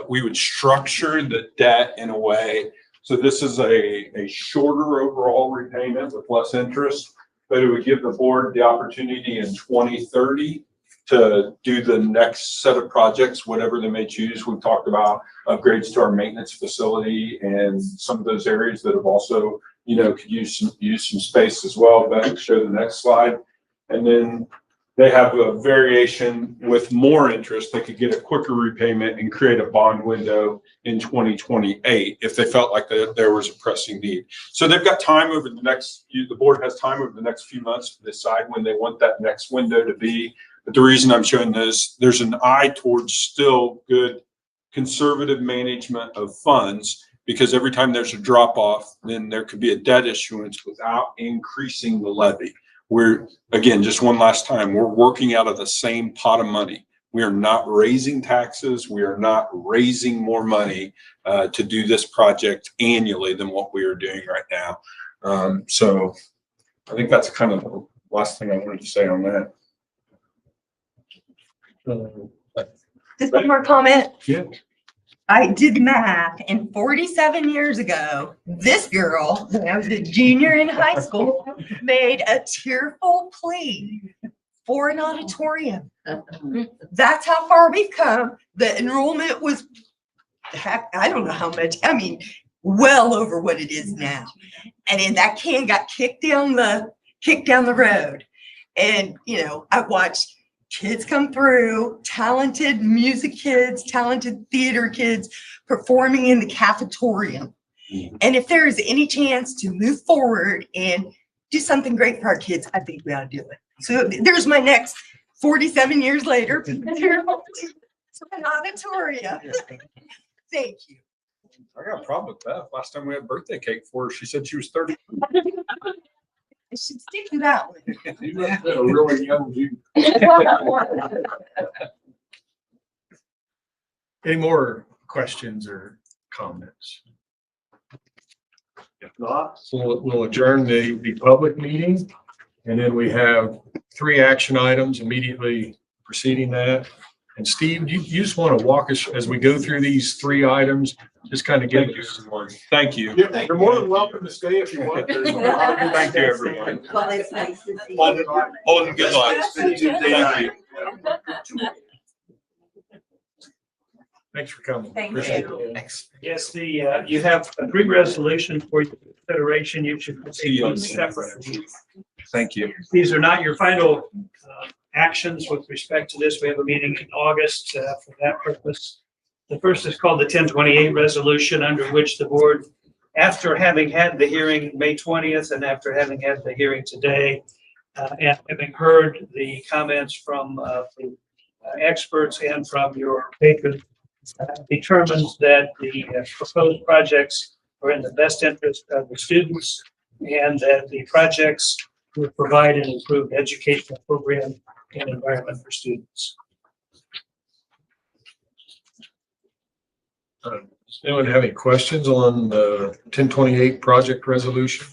we would structure the debt in a way. So this is a shorter overall repayment with less interest, but it would give the board the opportunity in 2030 to do the next set of projects, whatever they may choose. We've talked about upgrades to our maintenance facility and some of those areas that have also, could use some space as well. But show the next slide. And then they have a variation with more interest. They could get a quicker repayment and create a bond window in 2028 if they felt like there was a pressing need. So they've got time over the board has time over the next few months to decide when they want that next window to be. But the reason I'm showing this, there's an eye towards still good conservative management of funds, because every time there's a drop off, then there could be a debt issuance without increasing the levy. We're, again, just one last time, we're working out of the same pot of money. We are not raising taxes. We are not raising more money to do this project annually than what we are doing right now. So I think that's kind of the last thing I wanted to say on that. Just one more comment. Yeah. I did math, and 47 years ago, this girl, when I was a junior in high school, made a tearful plea for an auditorium. That's how far we've come. The enrollment was, heck, I don't know how much, I mean, well over what it is now. And then that can got kicked down the road. And, you know, I watched kids come through, talented music kids, talented theater kids performing in the cafetorium. And if there is any chance to move forward and do something great for our kids, I think we ought to do it. So there's my next 47 years later, an auditorium. Thank you. I got a problem with that. Last time we had birthday cake for her, she said she was 30. I should stick to that one. You must have been a really young dude. Any more questions or comments? If not, we'll adjourn the public meeting. And then we have 3 action items immediately preceding that. And Steve, you just want to walk us as we go through these 3 items, just kind of give us some more. Thank you. You're more than welcome to stay if you want. Thank you, everyone. Well, it's nice to see Hold you. it, good luck. Thank you. Thanks for coming. Thank Appreciate you. it. Yes, you have 3 resolutions for your consideration. You should take them separate. Thank you. These are not your final actions with respect to this. We have a meeting in August for that purpose. The first is called the 1028 resolution, under which the board, after having had the hearing May 20th and after having had the hearing today, and having heard the comments from the experts and from your patrons, determines that the proposed projects are in the best interest of the students and that the projects will provide an improved educational program and environment for students. Does anyone have any questions on the 1028 project resolution?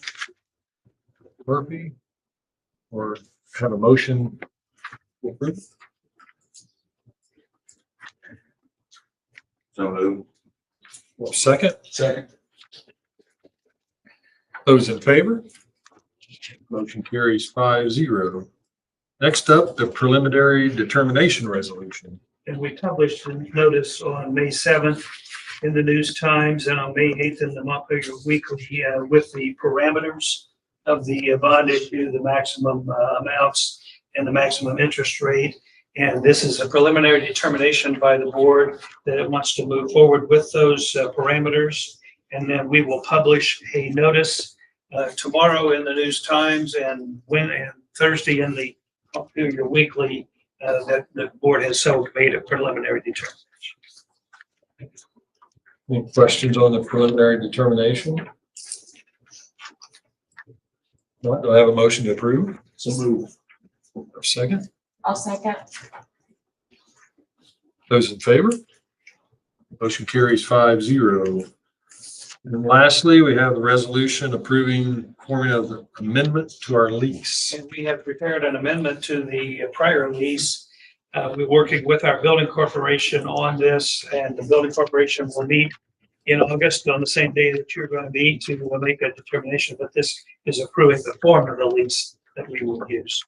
Murphy? Or have a motion? to approve? So moved. Well, second? Second. Those in favor? Motion carries 5-0. Next up, the preliminary determination resolution. And we published a notice on May 7th in the News Times and on May 8th in the Montpelier Weekly with the parameters of the bond issue, the maximum amounts and the maximum interest rate. And this is a preliminary determination by the board that it wants to move forward with those parameters. And then we will publish a notice tomorrow in the News Times and Thursday in the Montpelier Weekly that the board has so made a preliminary determination. Any questions on the preliminary determination? No, do I have a motion to approve? So move. Second? I'll second. Those in favor? Motion carries 5-0. And lastly, we have the resolution approving forming of the amendment to our lease. And we have prepared an amendment to the prior lease. We're working with our building corporation on this, and the building corporation will meet in August on the same day that you're going to meet to make a determination. But this is approving the form of the lease that we will use.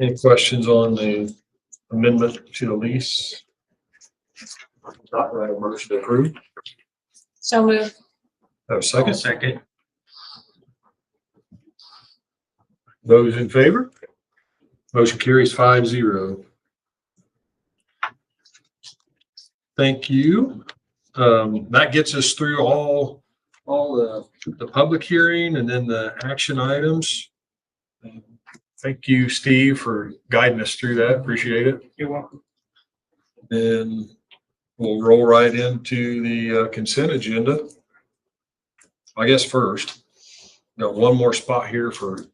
Any questions on the amendment to the lease? Not right, a motion to approve. So move. Have a second? Second. Those in favor? Motion carries 5-0. Thank you. That gets us through all the public hearing and then the action items. Thank you, Steve, for guiding us through that. Appreciate it. You're welcome. Then we'll roll right into the consent agenda. I guess first, got one more spot here for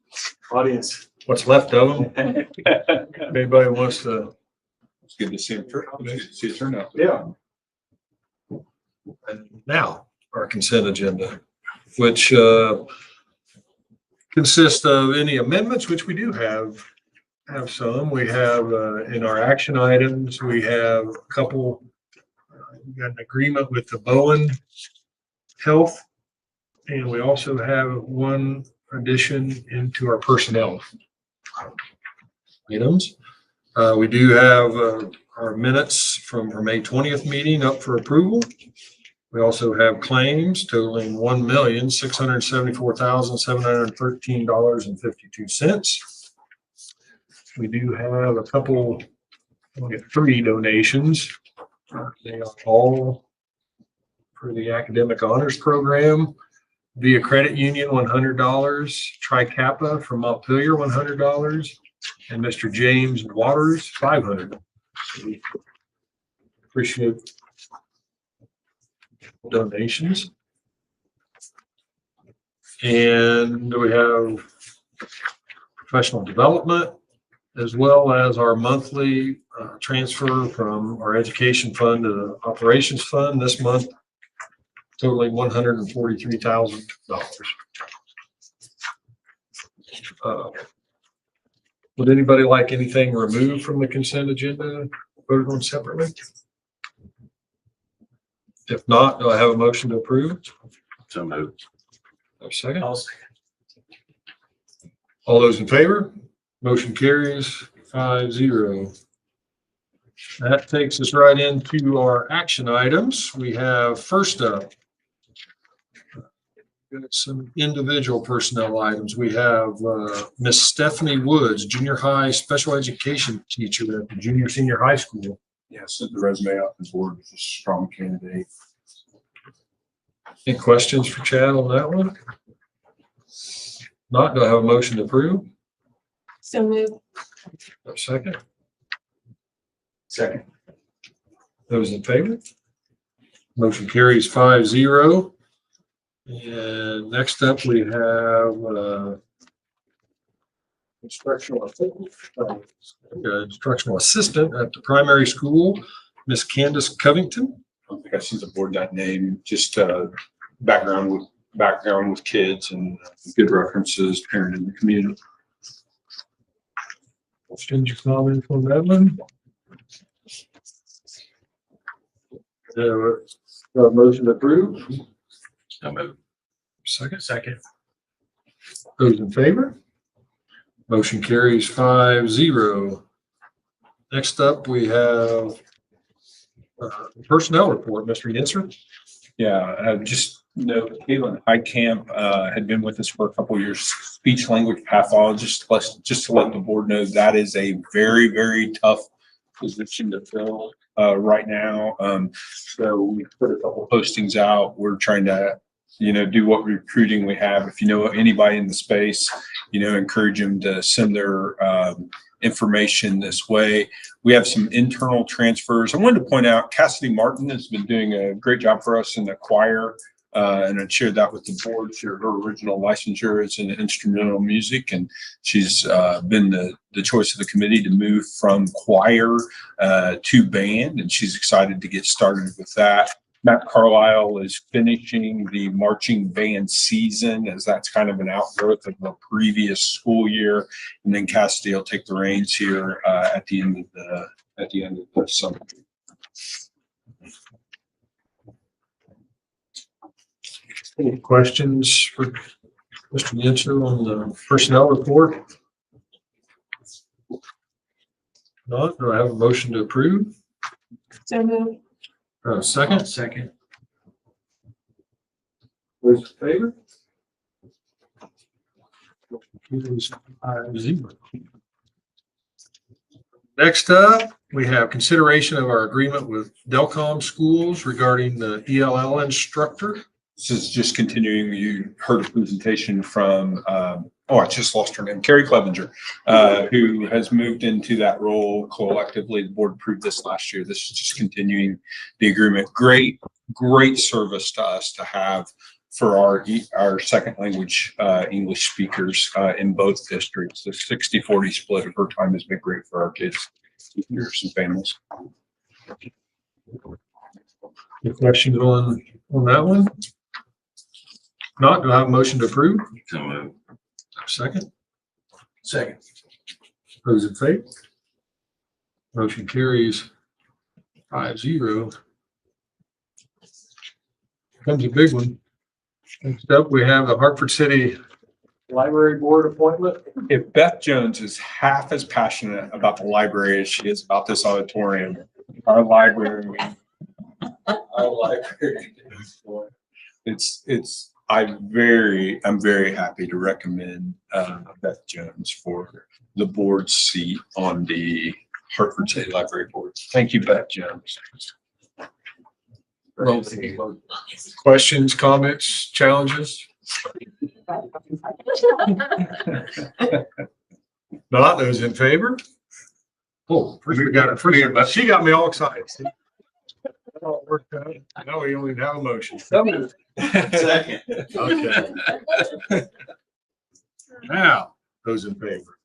audience what's left of them. If anybody wants to. It's good to see him. Good to see it turn out. Yeah. And now, our consent agenda, which consists of any amendments, which we do have some. We have in our action items, we have a couple, we got an agreement with the Bowen Health, and we also have one addition into our personnel items. We do have our minutes from our May 20th meeting up for approval. We also have claims totaling $1,674,713.52. We do have a couple, we'll get 3 donations. They are all for the academic honors program. Via Credit Union, $100. Tri-Kappa from Montpelier, $100. And Mr. James Waters, $500. Appreciate donations. And we have professional development, as well as our monthly transfer from our education fund to the operations fund this month, totaling $143,000. Would anybody like anything removed from the consent agenda, voted on separately? If not, do I have a motion to approve? So moved. A second? I'll second. All those in favor? Motion carries 5-0. That takes us right into our action items. We have first up, some individual personnel items. We have Miss Stephanie Woods, junior high special education teacher at the junior senior high school. Yeah, sent the resume out the board as a strong candidate. Any questions for Chad on that one? Not, do I have a motion to approve? So moved. A second? Second. Those in favor? Motion carries 5-0. And next up, we have instructional assistant at the primary school, Miss Candace Covington. I don't think I've seen the board that name, just background with kids and good references, parent in the community. Questions or comments on that one? Motion approved. So moved. Second. Those in favor? Motion carries 5-0. Next up, we have personnel report, Mr. Yinser. Yeah, just note, Caitlin Heitkamp had been with us for a couple of years, speech language pathologist. Just to let the board know, that is a very, very tough position to fill right now. So we put a couple postings out. We're trying to, do what recruiting we have. If you know anybody in the space, encourage them to send their information this way. We have some internal transfers. I wanted to point out Cassidy Martin has been doing a great job for us in the choir. And I shared that with the board. Her original licensure is in instrumental music, and she's been the choice of the committee to move from choir to band, and she's excited to get started with that. Matt Carlisle is finishing the marching band season, as that's kind of an outgrowth of the previous school year. And then Cassidy will take the reins here at the end of the summer. Any questions for Mr. Yinser on the personnel report? Not, do I have a motion to approve? So moved. Second? Second. Those in favor? Carries 5-0. Next up, we have consideration of our agreement with Delcom Schools regarding the ELL instructor. This is just continuing. You heard a presentation from, I just lost her name, Carrie Clevenger, who has moved into that role collectively. The board approved this last year. This is just continuing the agreement. Great service to us to have for our second language, English speakers, in both districts. The 60-40 split of her time has been great for our kids, teachers and families. Any questions on that one? Not, do I have a motion to approve? So moved. Second, Second. those in favor? Motion carries 5-0. Comes a big one. Next up, we have the Hartford City Library Board appointment. If Beth Jones is half as passionate about the library as she is about this auditorium, our library, I'm very happy to recommend Beth Jones for the board seat on the Hartford City Library Board. Thank you, Beth Jones. Questions, comments, challenges? Not those in favor? Oh, first we got it. She got me all excited. See? That all worked out. Now we only have a motion. Second. Okay. Now, those in favor.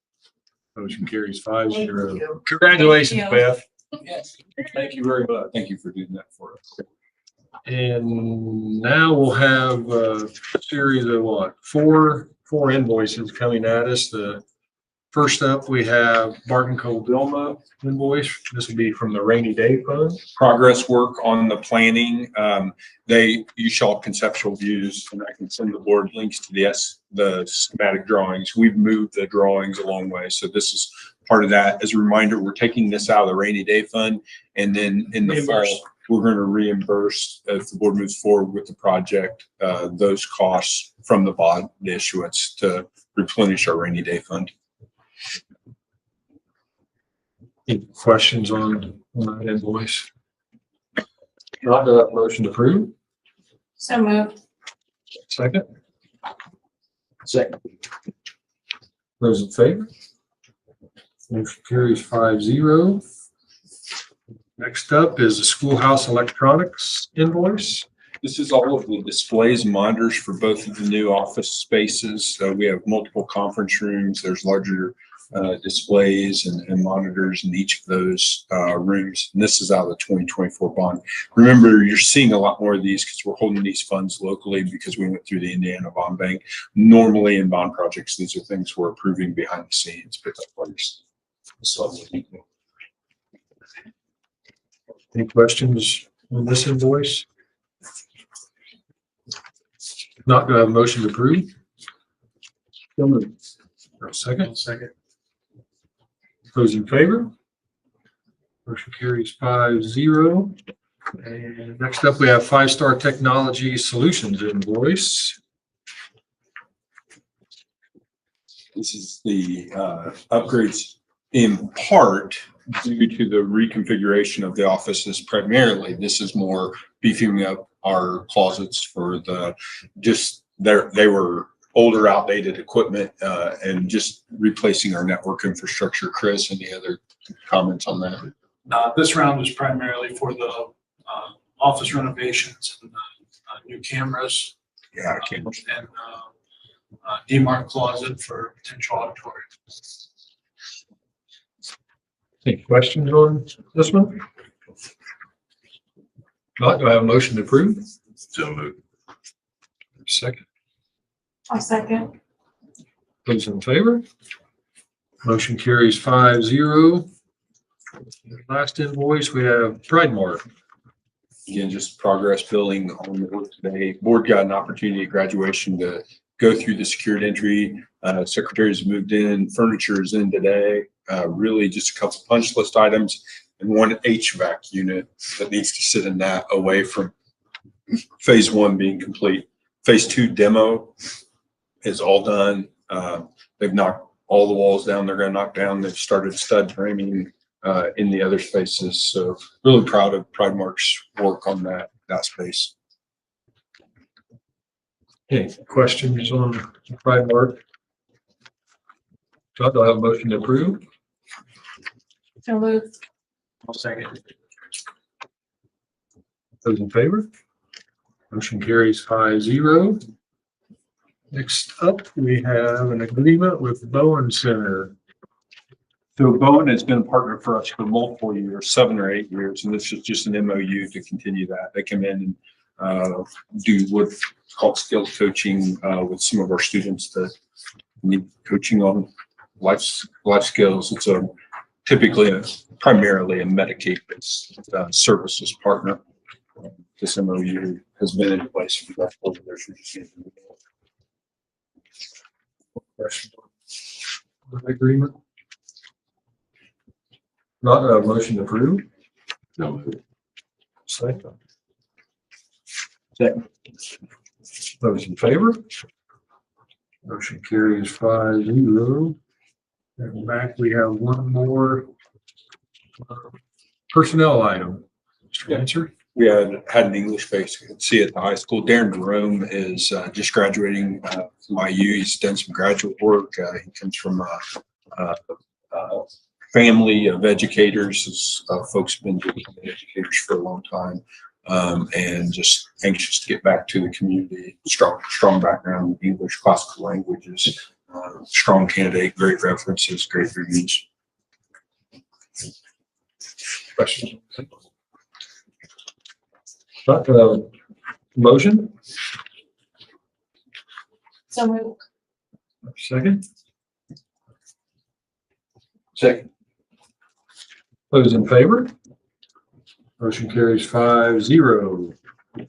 Motion carries 5-0. Congratulations, Beth. Yes. Thank you very much. Thank you for doing that for us. And now we'll have a series of what? Four invoices coming at us. The first up, we have Barton Cole Vilma invoice. This will be from the rainy day fund. Progress work on the planning. You saw conceptual views, and I can send the board links to the schematic drawings. We've moved the drawings a long way. So this is part of that. As a reminder, we're taking this out of the rainy day fund, and then in the fall, we're going to reimburse, if the board moves forward with the project, those costs from the bond issuance to replenish our rainy day fund. Any questions on that invoice? Not the motion to approve. So moved. Second, Second. those in favor? Motion carries 5-0. Next up is the schoolhouse electronics invoice. This is all of the displays and monitors for both of the new office spaces. So we have multiple conference rooms. There's larger displays and monitors in each of those rooms. And this is out of the 2024 bond. Remember, you're seeing a lot more of these because we're holding these funds locally because we went through the Indiana Bond Bank. Normally in bond projects, these are things we're approving behind the scenes, but that's why you're Any questions on this invoice? Not going to have a motion to approve. Second. Those in favor? Motion carries 5-0. And next up, we have 5-Star Technology Solutions invoice. This is the upgrades in part due to the reconfiguration of the offices. Primarily, this is more beefing up our closets for they were older, outdated equipment, and just replacing our network infrastructure. Chris, any other comments on that? This round is primarily for the office renovations and new cameras. Yeah, cameras. And demarc closet for potential auditorium. Any questions on this one? Not, do I have a motion to approve? So moved. Second. I'll second. Those in favor? Motion carries 5-0. Last invoice, we have Pride Mart. Again, just progress building on the work today. Board got an opportunity at graduation to go through the secured entry. Secretaries moved in, furniture is in today. Really just a couple punch list items and one HVAC unit that needs to sit in that away from phase 1 being complete. Phase 2 demo is all done. They've knocked all the walls down. They're going to knock down. They've started stud framing in the other spaces. So really proud of Pride Mark's work on that space. Any questions on Pride Mart? Do I have a motion to approve? So moved. I'll second. Those in favor? Motion carries 5-0. Next up, we have an agreement with Bowen Center. So Bowen has been a partner for us for multiple years, 7 or 8 years, and this is just an MOU to continue that. They come in and do what's called skills coaching with some of our students that need coaching on life skills. It's primarily a Medicaid-based services partner. This MOU has been in place for about 4 years. Question on the agreement? Not a motion to approve? No. Second. Those in favor? Motion carries 5-0. And back, we have one more personnel item. Mr. Answer? We had an English vacancy at the high school. Darren Jerome is just graduating from IU. He's done some graduate work. He comes from a family of educators. Folks have been educators for a long time, and just anxious to get back to the community. Strong background in English, classical languages, strong candidate, great references, great reviews. Questions? Motion? So moved. Second? Second. Those in favor? Motion carries 5-0. I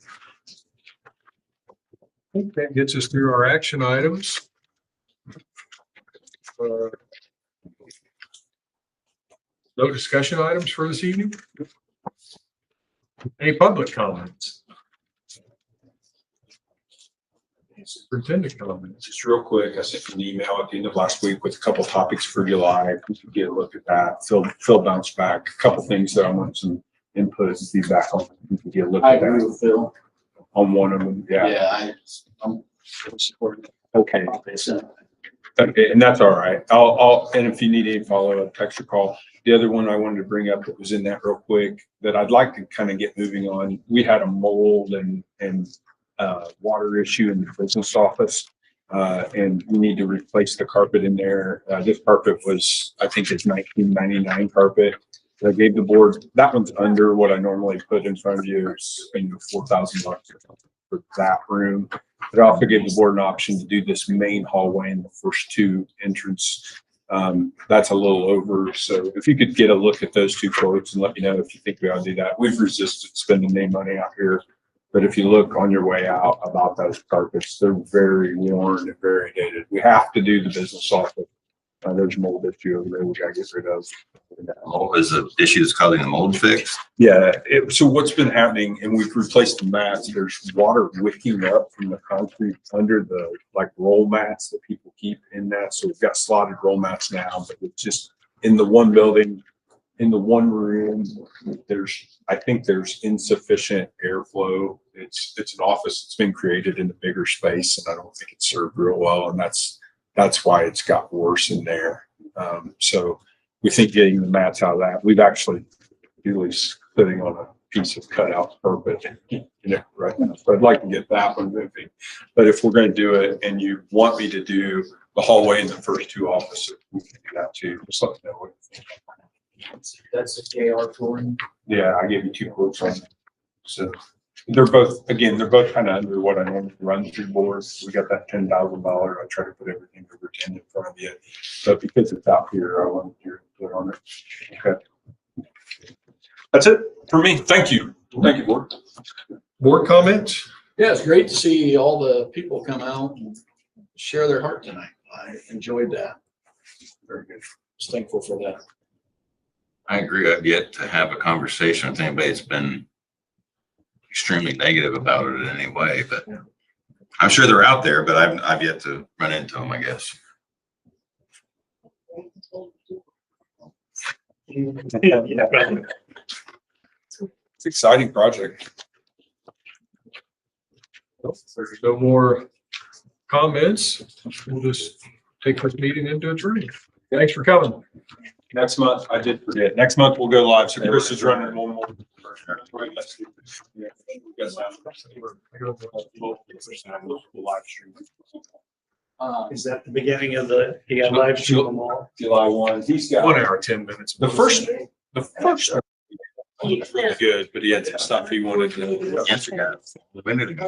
think that gets us through our action items. No discussion items for this evening? Any public comments? Superintendent comments? Just real quick, I sent an email at the end of last week with a couple topics for July. If you could get a look at that. Phil bounced back. A couple things that I want some input and feedback on. You can get a look I at agree that with Phil. on one of them. Yeah. I'm supporting. Okay. Okay, and that's all right. And if you need any follow-up, text or call. The other one I wanted to bring up that was in that real quick that I'd like to kind of get moving on. We had a mold and water issue in the business office, and we need to replace the carpet in there. This carpet was, I think it's 1999 carpet. I gave the board, that one's under what I normally put in front of you. It's $4,000 or something for that room. But I also gave the board an option to do this main hallway in the first 2 entrance. That's a little over. So if you could get a look at those 2 quotes and let me know if you think we ought to do that. We've resisted spending any money out here. But if you look on your way out about those carpets, they're very worn and very dated. We have to do the business office. There's a mold issue over there we gotta get rid of. Mold is the issue that's causing the mold fix. Yeah, so what's been happening, and we've replaced the mats, there's water wicking up from the concrete under the roll mats that people keep in that. So we've got slotted roll mats now, but it's just in the one building, in the one room, I think there's insufficient airflow. It's an office that's been created in a bigger space, and I don't think it's served real well. And that's why it's got worse in there. So we think getting the mats out of that, we've actually usually sitting on a piece of cutout carpet, right now. So I'd like to get that one moving. But if we're going to do it and you want me to do the hallway in the first 2 offices, we can do that too. Just let me know what you think. That's the JR flooring. Yeah, I gave you 2 quotes on that. So they're both kind of under what I normally run through boards. We got that $10,000. I try to put everything over 10 in front of you. But because it's out here, I want your input on it. Okay. That's it for me. Thank you. Thank you, board. Board comments? Yeah, it's great to see all the people come out and share their heart tonight. I enjoyed that. Very good. Just thankful for that. I agree. I've yet to have a conversation with anybody that's been extremely negative about it in any way, but I'm sure they're out there, but I've yet to run into them, I guess. It's an exciting project. There's no more comments. We'll just take this meeting into adjournment. Thanks for coming. Next month, I did forget. Next month we'll go live. So Chris is running one more. Yeah. Live stream. Is that the beginning of you got live stream them all? July 1. He's got 1 hour, 10 minutes. the first was really good, but he had some stuff he wanted to. Answer guys. A minute ago.